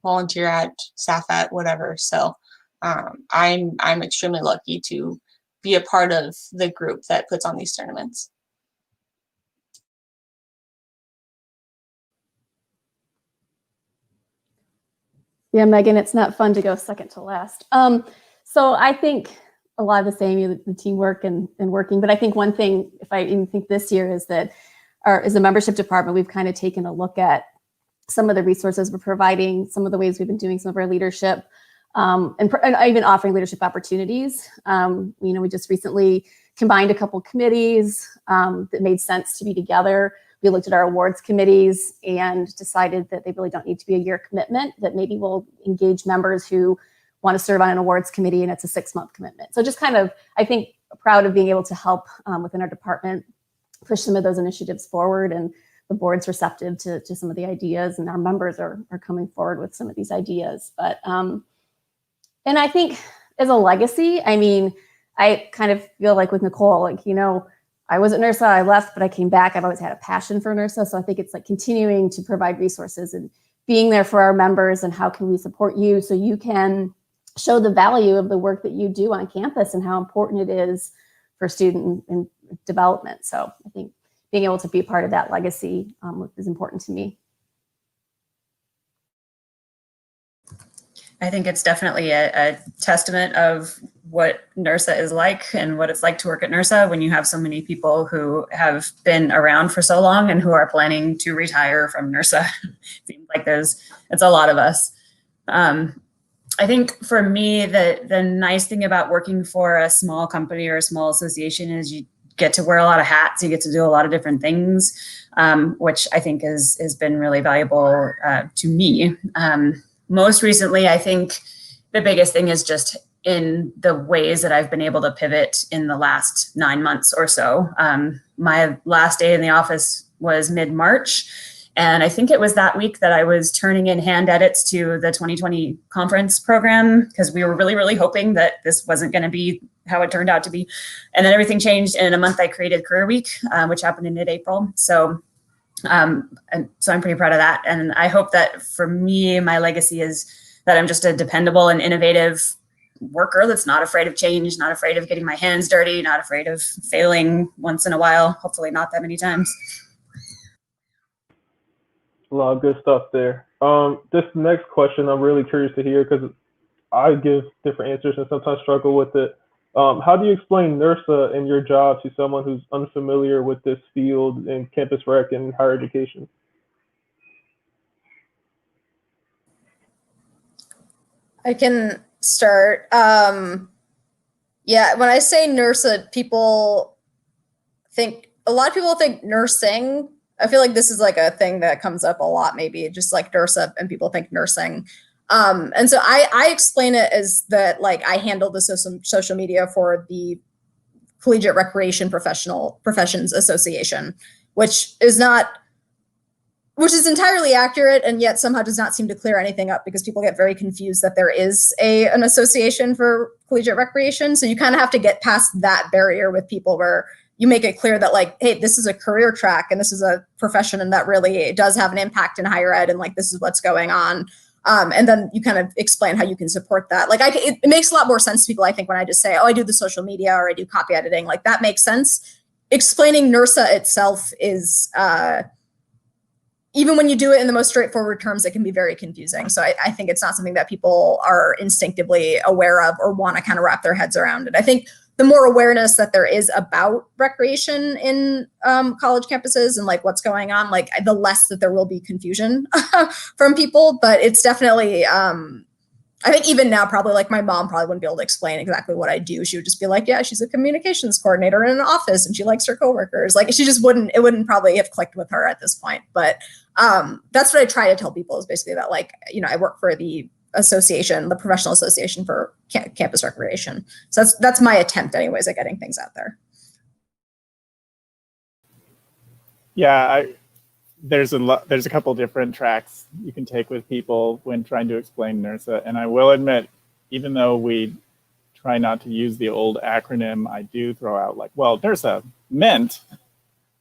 volunteer at, staff at, whatever. So I'm extremely lucky to be a part of the group that puts on these tournaments. Yeah, Megan, it's not fun to go second to last. So I think a lot of the same, the teamwork and working. But I think one thing, if I even think this year, is that as a membership department, we've kind of taken a look at some of the resources we're providing, some of the ways we've been doing some of our leadership, and even offering leadership opportunities. We just recently combined a couple committees that made sense to be together. We looked at our awards committees and decided that they really don't need to be a year commitment, that maybe we'll engage members who want to serve on an awards committee, and it's a 6-month commitment. So just kind of, I think, proud of being able to help within our department push some of those initiatives forward, and the board's receptive to some of the ideas, and our members are coming forward with some of these ideas. But and I think as a legacy, I kind of feel like with Nicole, I was at NIRSA, I left, but I came back. I've always had a passion for NIRSA. So I think it's like continuing to provide resources and being there for our members, and how can we support you so you can show the value of the work that you do on campus and how important it is for student and development. So I think being able to be a part of that legacy is important to me. I think it's definitely a testament of what NIRSA is like and what it's like to work at NIRSA when you have so many people who have been around for so long and who are planning to retire from NIRSA. It seems like it's a lot of us. I think for me, the nice thing about working for a small company or a small association is you get to wear a lot of hats. You get to do a lot of different things, which I think has been really valuable to me. Most recently, I think the biggest thing is just in the ways that I've been able to pivot in the last 9 months or so. My last day in the office was mid-March. And I think it was that week that I was turning in hand edits to the 2020 conference program, because we were really, really hoping that this wasn't going to be how it turned out to be. And then everything changed. And in a month, I created Career Week, which happened in mid-April. So I'm pretty proud of that. And I hope that for me, my legacy is that I'm just a dependable and innovative worker that's not afraid of change, not afraid of getting my hands dirty, not afraid of failing once in a while, hopefully not that many times. A lot of good stuff there. This next question, I'm really curious to hear, because I give different answers and sometimes struggle with it. How do you explain NIRSA and your job to someone who's unfamiliar with this field in campus rec and higher education? I can start. Yeah, when I say NIRSA, people think a lot of people think nursing. I feel like this is like a thing that comes up a lot, maybe just like NIRSA, and people think nursing. And so I explain it as that, like, I handle the social media for the Collegiate Recreation Professions Association, which is entirely accurate, and yet somehow does not seem to clear anything up, because people get very confused that there is an association for collegiate recreation. So you kind of have to get past that barrier with people, where you make it clear that, like, hey, this is a career track and this is a profession, and that really does have an impact in higher ed, and like, this is what's going on. And then you kind of explain how you can support that. Like, it makes a lot more sense to people, I think, when I just say, oh, I do the social media or I do copy editing. Like, that makes sense. Explaining NIRSA itself is, even when you do it in the most straightforward terms, it can be very confusing. So I think it's not something that people are instinctively aware of or want to kind of wrap their heads around. And I think the more awareness that there is about recreation in college campuses and like what's going on, like, the less that there will be confusion from people. But it's definitely, I think even now, probably, like, my mom probably wouldn't be able to explain exactly what I do. She would just be like, yeah, she's a communications coordinator in an office and she likes her coworkers. Like, it wouldn't probably have clicked with her at this point. But that's what I try to tell people, is basically that, like, I work for the association, the professional association for campus recreation. So that's my attempt anyways at getting things out there. Yeah, there's a couple different tracks you can take with people when trying to explain NIRSA. And I will admit, even though we try not to use the old acronym, I do throw out, like, well, NIRSA meant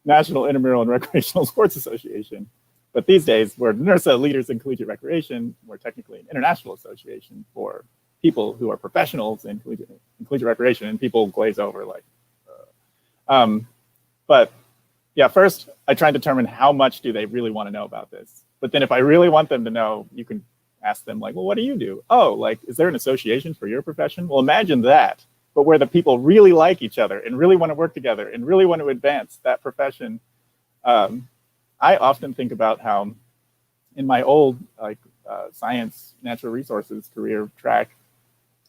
National Intramural and Recreational Sports Association. But these days, we're NIRSA, Leaders in Collegiate Recreation. We're technically an international association for people who are professionals in collegiate recreation, and people glaze over, like, but yeah, first I try and determine how much do they really want to know about this. But then if I really want them to know, you can ask them, like, well, what do you do? Oh, like, is there an association for your profession? Well, imagine that, but where the people really like each other and really want to work together and really want to advance that profession. I often think about how in my old, like, science, natural resources career track,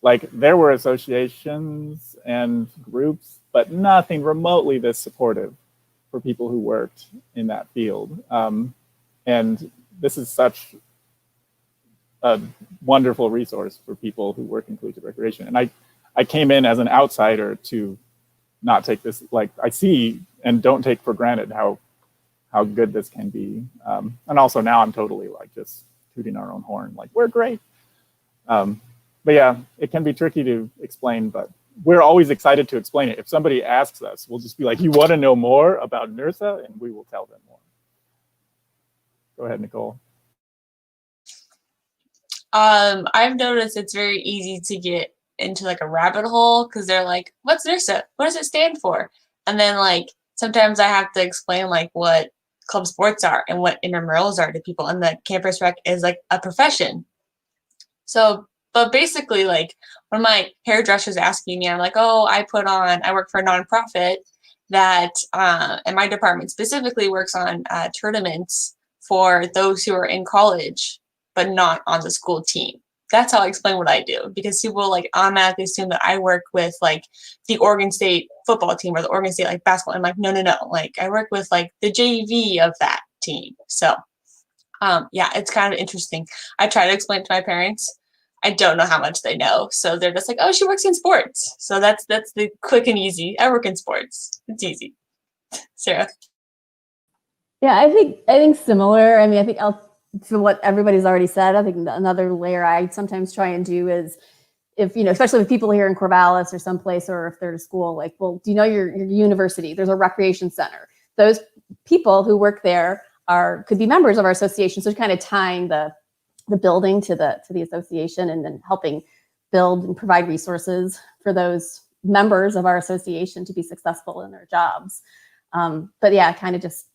like, there were associations and groups, but nothing remotely this supportive for people who worked in that field. And this is such a wonderful resource for people who work in collegiate recreation. And I came in as an outsider to not take this, like, I see and don't take for granted how good this can be. And also now I'm totally, like, just tooting our own horn, like, we're great. But yeah, it can be tricky to explain, but we're always excited to explain it. If somebody asks us, we'll just be like, you want to know more about NIRSA? And we will tell them more. Go ahead, Nicole. I've noticed it's very easy to get into, like, a rabbit hole, because they're like, what's NIRSA? What does it stand for? And then, like, sometimes I have to explain, like, what club sports are and what intramurals are to people, and that campus rec is, like, a profession. So, but basically, like, when my hairdresser's asking me, I'm like, oh, I work for a nonprofit that, and my department specifically works on tournaments for those who are in college, but not on the school team. That's how I explain what I do, because people, like, automatically assume that I work with, like, the Oregon State football team or the Oregon State, like, basketball. I'm like, no. Like, I work with, like, the JV of that team. So, yeah, it's kind of interesting. I try to explain it to my parents. I don't know how much they know. So they're just like, oh, she works in sports. So that's the quick and easy. I work in sports. It's easy. Sarah. Yeah, I think similar. I mean, I think to what everybody's already said, I think another layer I sometimes try and do is, if, especially with people here in Corvallis or someplace, or if they're at school, like, well, do you know your university? There's a recreation center. Those people who work there could be members of our association. So kind of tying the building to the association, and then helping build and provide resources for those members of our association to be successful in their jobs. But yeah, kind of just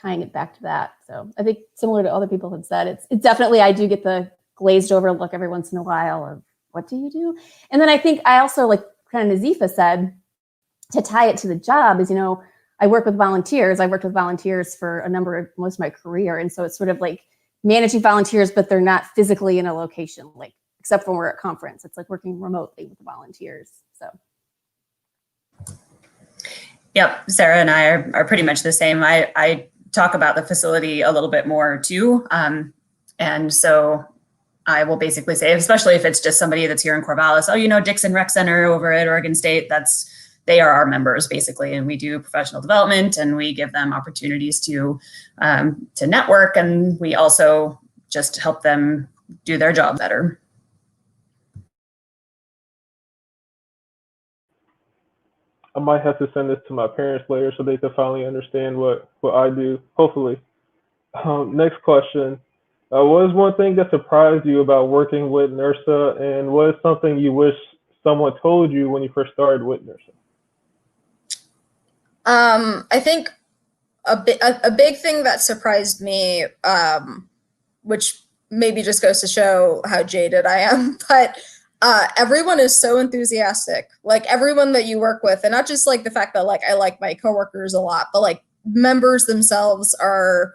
tying it back to that. So I think similar to other people have said, it's definitely, I do get the glazed over look every once in a while of, what do you do? And then I think I also, like kind of Nazifa said, to tie it to the job is, I work with volunteers. I worked with volunteers for most of my career. And so it's sort of like managing volunteers, but they're not physically in a location, like, except when we're at conference. It's like working remotely with the volunteers. So. Yep, Sarah and I are pretty much the same. I talk about the facility a little bit more too. And so I will basically say, especially if it's just somebody that's here in Corvallis, oh, you know, Dixon Rec Center over at Oregon State, they are our members basically. And we do professional development and we give them opportunities to network. And we also just help them do their job better. I might have to send this to my parents later so they can finally understand what I do, hopefully. Next question. What is one thing that surprised you about working with NIRSA, and what is something you wish someone told you when you first started with NIRSA? I think a big thing that surprised me, which maybe just goes to show how jaded I am, but everyone is so enthusiastic. Like everyone that you work with, and not just like the fact that like I like my coworkers a lot, but like members themselves are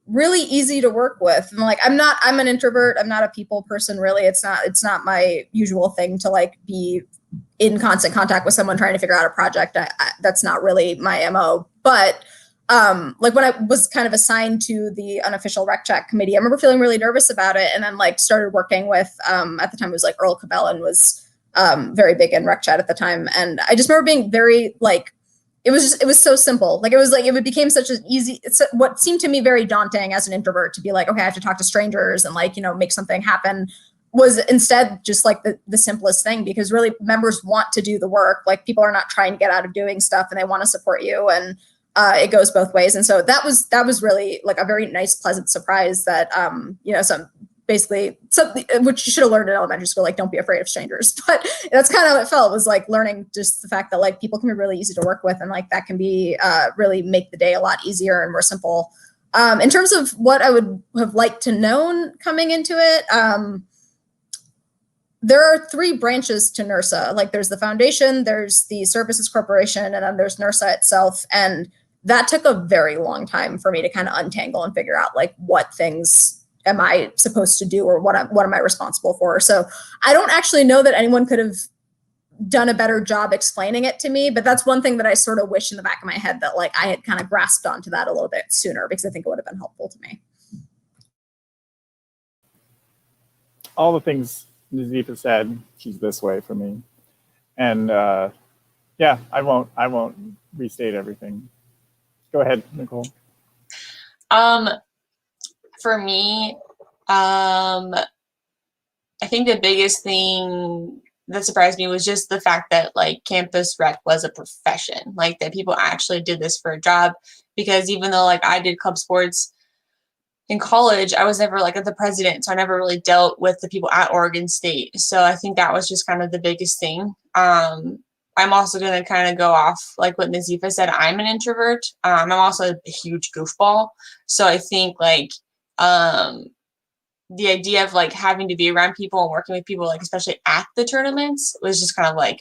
really easy to work with. And like I'm an introvert. I'm not a people person really. It's not my usual thing to like be in constant contact with someone trying to figure out a project. That's not really my MO. But like when I was kind of assigned to the unofficial rec chat committee, I remember feeling really nervous about it, and then like started working with at the time it was like Earl Cabellin was very big in rec chat at the time, and I just remember being very like it was so simple. Like it became such an easy. It's what seemed to me very daunting as an introvert to be like, okay, I have to talk to strangers and like make something happen. Was instead just like the simplest thing, because really members want to do the work. Like people are not trying to get out of doing stuff, and they want to support you, and it goes both ways. And so that was really like a very nice, pleasant surprise that, something which you should have learned in elementary school, like don't be afraid of strangers. But that's kind of how it felt, was like learning just the fact that like people can be really easy to work with, and like that can be really make the day a lot easier and more simple. In terms of what I would have liked to known coming into it, there are 3 branches to NIRSA. Like there's the foundation, there's the services corporation, and then there's NIRSA itself. And that took a very long time for me to kind of untangle and figure out like what things am I supposed to do, or what am I responsible for. So I don't actually know that anyone could have done a better job explaining it to me, but that's one thing that I sort of wish in the back of my head that like I had kind of grasped onto that a little bit sooner, because I think it would have been helpful to me. All the things Nazifa said, she's this way for me. And yeah, I won't restate everything. Go ahead, Nicole. For me, I think the biggest thing that surprised me was just the fact that like campus rec was a profession, like that people actually did this for a job. Because even though like I did club sports in college, I was never like the president, so I never really dealt with the people at Oregon State. So I think that was just kind of the biggest thing. I'm also going to kind of go off like what Nazifa said. I'm an introvert. I'm also a huge goofball. So I think like the idea of like having to be around people and working with people, like especially at the tournaments, was just kind of like,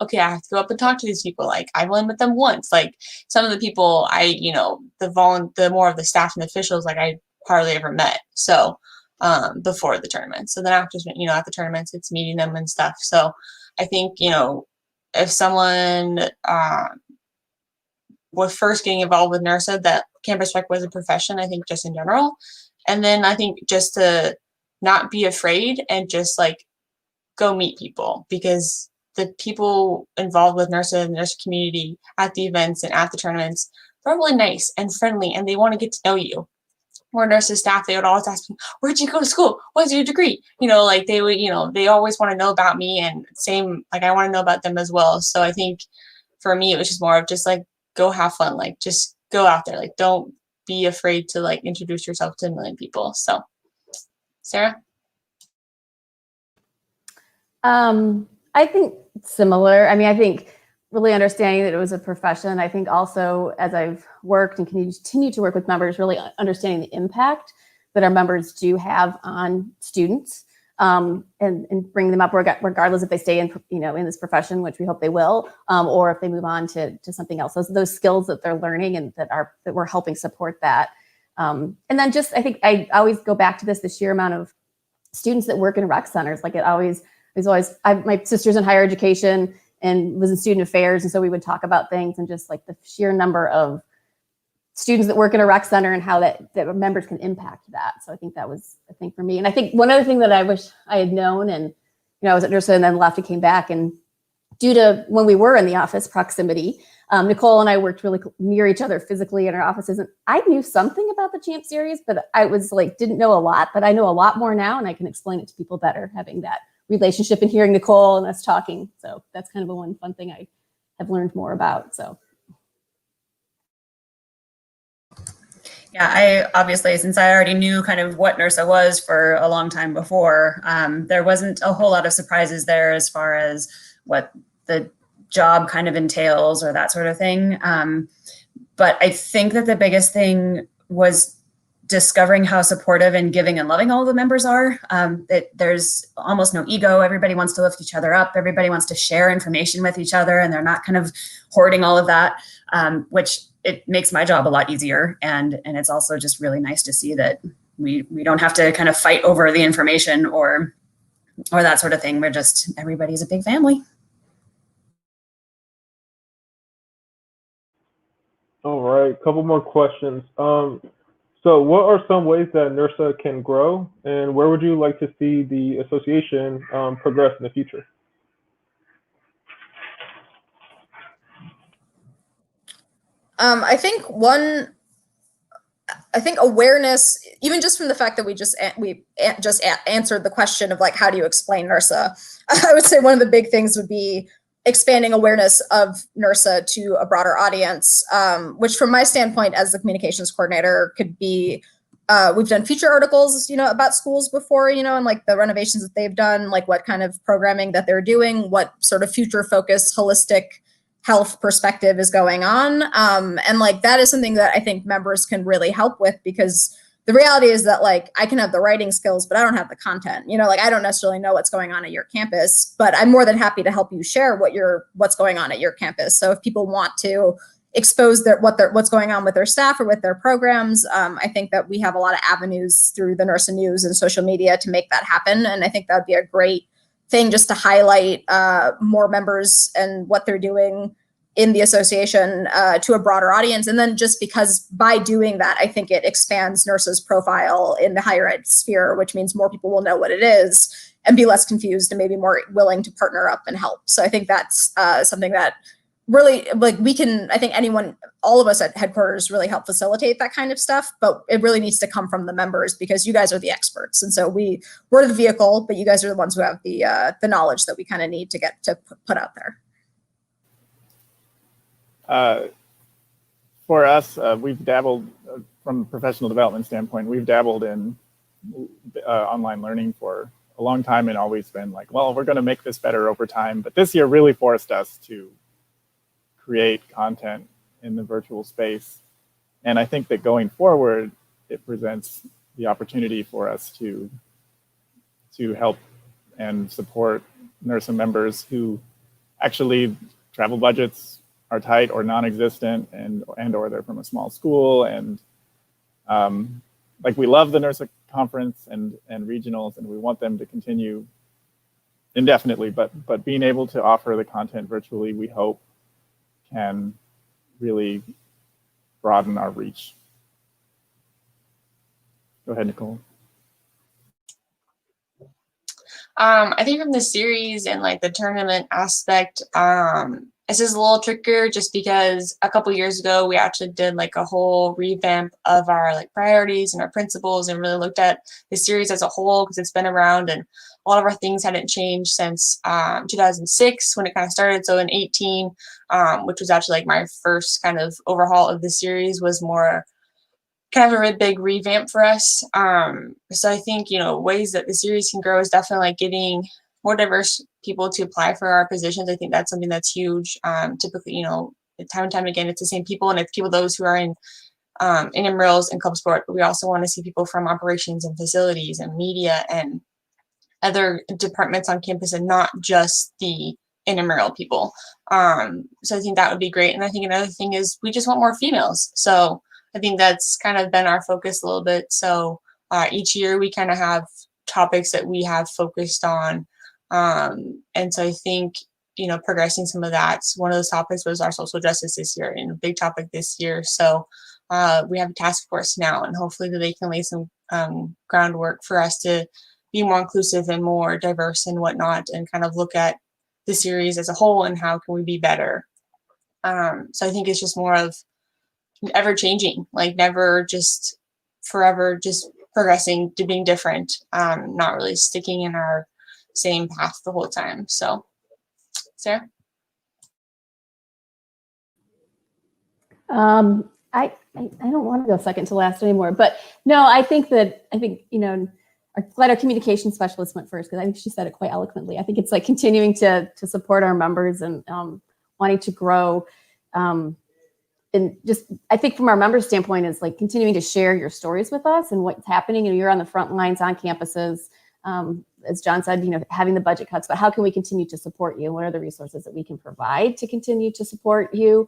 okay, I have to go up and talk to these people. Like I've only met them once. Like some of the people the more of the staff and officials, like I hardly ever met. So before the tournament. So then after, at the tournaments, it's meeting them and stuff. So I think, if someone was first getting involved with NIRSA, that campus rec was a profession, I think just in general. And then I think just to not be afraid and just like go meet people, because the people involved with NIRSA and the NIRSA community at the events and at the tournaments are really nice and friendly, and they want to get to know you. Where NIRSA staff, they would always ask me, where'd you go to school? What's your degree? Like they would, they always want to know about me, and same, like I want to know about them as well. So I think for me, it was just more of just like, go have fun. Like just go out there. Like don't be afraid to like introduce yourself to a million people. So Sarah? I think similar. I mean, I think really understanding that it was a profession. I think also as I've worked and continue to work with members, really understanding the impact that our members do have on students, and bring them up regardless if they stay in, in this profession, which we hope they will, or if they move on to something else. Those skills that they're learning and that we're helping support that. And then just, I think I always go back to the sheer amount of students that work in rec centers. Like my sister's in higher education, and was in student affairs. And so we would talk about things and just like the sheer number of students that work in a rec center and how that members can impact that. So I think that was a thing for me. And I think one other thing that I wish I had known, and I was at NIRSA and then left and came back, and due to when we were in the office proximity, Nicole and I worked really near each other physically in our offices. And I knew something about the Champ Series, but I was like, didn't know a lot, but I know a lot more now, and I can explain it to people better, having that relationship and hearing Nicole and us talking. So that's kind of a one fun thing I have learned more about. So. Yeah, I obviously, since I already knew kind of what NIRSA was for a long time before, there wasn't a whole lot of surprises there as far as what the job kind of entails or that sort of thing. But I think that the biggest thing was discovering how supportive and giving and loving all the members are. That there's almost no ego. Everybody wants to lift each other up. Everybody wants to share information with each other, and they're not kind of hoarding all of that, which it makes my job a lot easier. And it's also just really nice to see that we don't have to kind of fight over the information or that sort of thing. We're just, everybody's a big family. All right, couple more questions. So what are some ways that NIRSA can grow, and where would you like to see the association progress in the future? I think awareness, even just from the fact that we just answered the question of like, how do you explain NIRSA? I would say one of the big things would be expanding awareness of NIRSA to a broader audience, which from my standpoint as the communications coordinator could be, we've done feature articles, about schools before, and like the renovations that they've done, like what kind of programming that they're doing, what sort of future focused holistic health perspective is going on. And like, that is something that I think members can really help with, because the reality is that like, I can have the writing skills, but I don't have the content, like I don't necessarily know what's going on at your campus, but I'm more than happy to help you share what's going on at your campus. So if people want to expose what's going on with their staff or with their programs, I think that we have a lot of avenues through the NIRSA News and social media to make that happen. And I think that would be a great thing just to highlight more members and what they're doing in the association to a broader audience. And then just because by doing that, I think it expands NIRSA's profile in the higher ed sphere, which means more people will know what it is and be less confused and maybe more willing to partner up and help. So I think that's something that really, like, I think all of us at headquarters really help facilitate that kind of stuff, but it really needs to come from the members because you guys are the experts. And so we're the vehicle, but you guys are the ones who have the knowledge that we kind of need to get to put out there. For us, we've dabbled from a professional development standpoint, we've dabbled in online learning for a long time and always been like, well, we're going to make this better over time. But this year really forced us to create content in the virtual space. And I think that going forward, it presents the opportunity for us to help and support NIRSA members who actually travel budgets are tight or non-existent and or they're from a small school. And like, we love the NIRSA conference and regionals, and we want them to continue indefinitely, but being able to offer the content virtually, we hope can really broaden our reach. Go ahead, Nicole. I think from the series and like the tournament aspect, it's just a little trickier just because a couple years ago we actually did like a whole revamp of our like priorities and our principles and really looked at the series as a whole because it's been around and a lot of our things hadn't changed since 2006 when it kind of started. So in 18, which was actually like my first kind of overhaul of the series, was more kind of a really big revamp for us. So I think, ways that the series can grow is definitely like getting more diverse people to apply for our positions. I think that's something that's huge. Typically, time and time again, it's the same people, and it's those who are in intramurals and club sport, but we also want to see people from operations and facilities and media and other departments on campus and not just the intramural people. So I think that would be great. And I think another thing is we just want more females. So I think that's kind of been our focus a little bit. So each year we kind of have topics that we have focused on. And so I think progressing some of that. One of those topics was our social justice this year, and a big topic this year. So we have a task force now, and hopefully that they can lay some groundwork for us to be more inclusive and more diverse and whatnot, and kind of look at the series as a whole and how can we be better. So I think it's just more of ever changing, like never just forever just progressing to being different, not really sticking in our same path the whole time. So Sarah? I don't want to go second to last anymore, but no, I think I'm glad our communication specialist went first, because I think she said it quite eloquently. I think it's like continuing to support our members and wanting to grow. And just, I think from our members' standpoint is like continuing to share your stories with us and what's happening. And you're on the front lines on campuses. As John said, having the budget cuts, but how can we continue to support you? What are the resources that we can provide to continue to support you?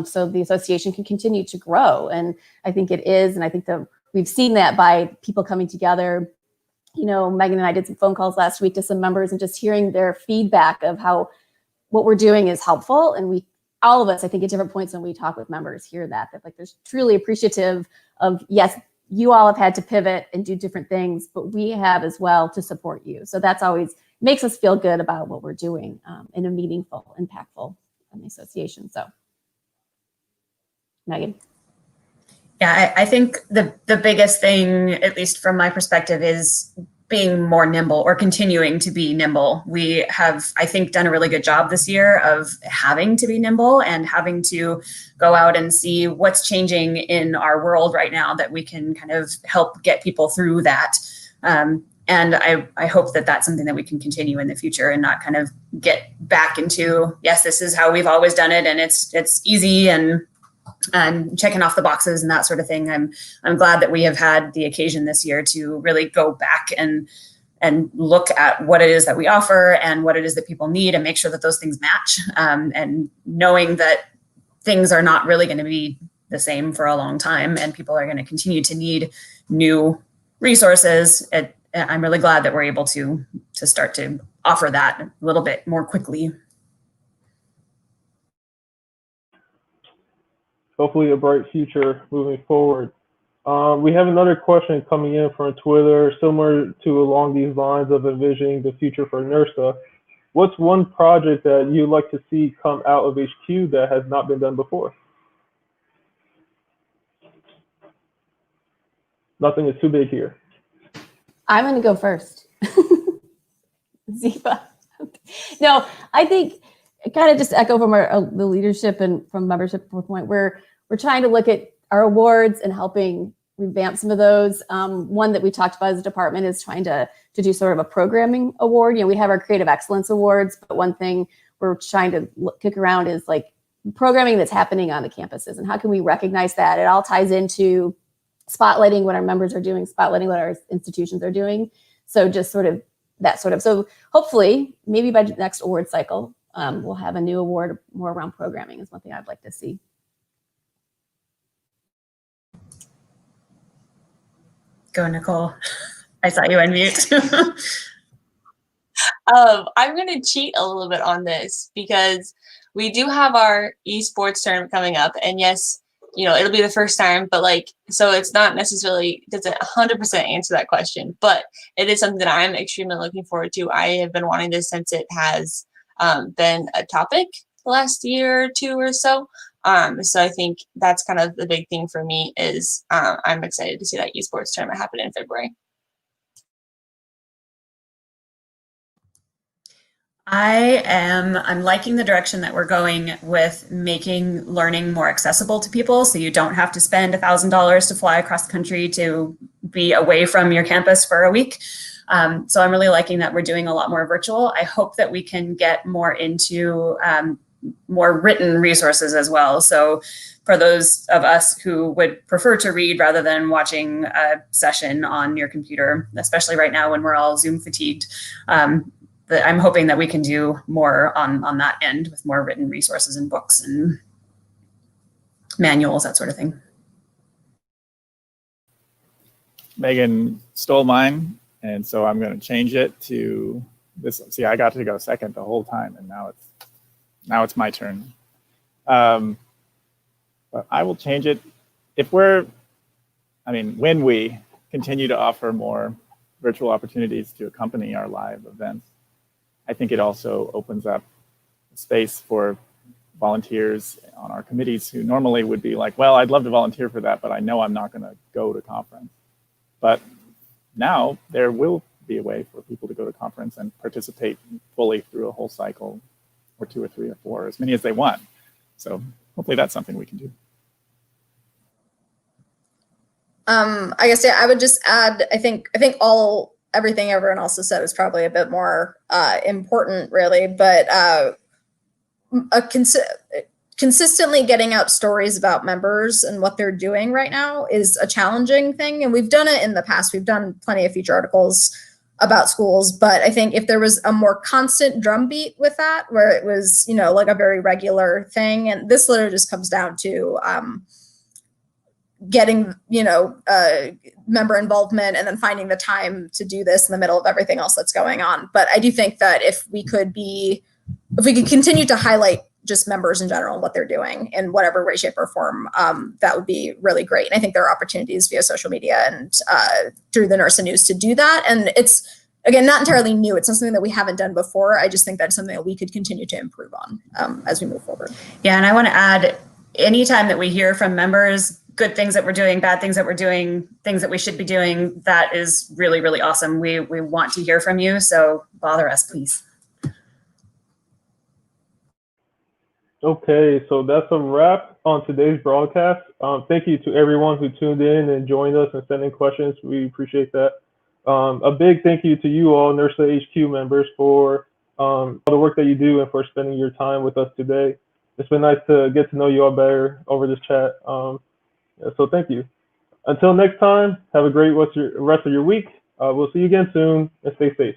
So the association can continue to grow. And I think it is. And I think that we've seen that by people coming together. Megan and I did some phone calls last week to some members and just hearing their feedback of how what we're doing is helpful. And all of us, I think at different points when we talk with members, hear that like there's truly appreciative of, yes, you all have had to pivot and do different things, but we have as well to support you. So that's always makes us feel good about what we're doing in a meaningful, impactful association. So, Megan. Yeah, I think the biggest thing, at least from my perspective, is being more nimble or continuing to be nimble. We have, I think, done a really good job this year of having to be nimble and having to go out and see what's changing in our world right now that we can kind of help get people through that. And I hope that that's something that we can continue in the future and not kind of get back into, yes, this is how we've always done it and it's easy and checking off the boxes and that sort of thing. I'm glad that we have had the occasion this year to really go back and look at what it is that we offer and what it is that people need and make sure that those things match. And knowing that things are not really going to be the same for a long time and people are going to continue to need new resources. I'm really glad that we're able to start to offer that a little bit more quickly. Hopefully a bright future moving forward. We have another question coming in from Twitter, similar to along these lines of envisioning the future for NIRSA. What's one project that you'd like to see come out of HQ that has not been done before? Nothing is too big here. I'm going to go first. Ziva. No, I think kind of just echo from the leadership and from membership point, we're trying to look at our awards and helping revamp some of those. One that we talked about as a department is trying to do sort of a programming award. We have our Creative Excellence Awards, but one thing we're trying to kick around is like programming that's happening on the campuses and how can we recognize that? It all ties into spotlighting what our members are doing, spotlighting what our institutions are doing. So just sort of that sort of, so hopefully maybe by the next award cycle, we'll have a new award more around programming is one thing I'd like to see. Go, Nicole. I saw you unmute. I'm going to cheat a little bit on this because we do have our esports tournament coming up. And yes, it'll be the first time, but so it's not necessarily, doesn't 100% answer that question, but it is something that I'm extremely looking forward to. I have been wanting this since it has been a topic the last year or two or so. So I think that's kind of the big thing for me is I'm excited to see that esports tournament happen in February. I'm liking the direction that we're going with making learning more accessible to people. So you don't have to spend $1,000 to fly across the country to be away from your campus for a week. So I'm really liking that we're doing a lot more virtual. I hope that we can get more into more written resources as well. So for those of us who would prefer to read rather than watching a session on your computer, especially right now when we're all Zoom fatigued, I'm hoping that we can do more on that end with more written resources and books and manuals, that sort of thing. Megan stole mine, and so I'm going to change it to this. See, I got to go second the whole time, and now it's now it's my turn. But I will change it. When we continue to offer more virtual opportunities to accompany our live events, I think it also opens up space for volunteers on our committees who normally would be like, well, I'd love to volunteer for that, but I know I'm not going to go to conference. But now there will be a way for people to go to conference and participate fully through a whole cycle, or 2 or 3 or 4, as many as they want. So hopefully that's something we can do. I guess, yeah, I would just add, I think everything everyone else has said is probably a bit more important, really, but consistently getting out stories about members and what they're doing right now is a challenging thing. And we've done it in the past. We've done plenty of feature articles about schools, but I think if there was a more constant drumbeat with that, where it was, like a very regular thing, and this literally just comes down to getting, member involvement and then finding the time to do this in the middle of everything else that's going on. But I do think that if we could continue to highlight just members in general and what they're doing in whatever way, shape, or form, that would be really great. And I think there are opportunities via social media and through the NIRSA News to do that. And it's, again, not entirely new. It's not something that we haven't done before. I just think that's something that we could continue to improve on as we move forward. Yeah, and I want to add, anytime that we hear from members, good things that we're doing, bad things that we're doing, things that we should be doing, that is really, really awesome. We want to hear from you, so bother us, please. Okay, so that's a wrap on today's broadcast. Thank you to everyone who tuned in and joined us and sent in questions. We appreciate that. A big thank you to you all, NIRSA HQ members, for all the work that you do and for spending your time with us today. It's been nice to get to know you all better over this chat. So thank you. Until next time, have a great rest of your week. We'll see you again soon, and stay safe.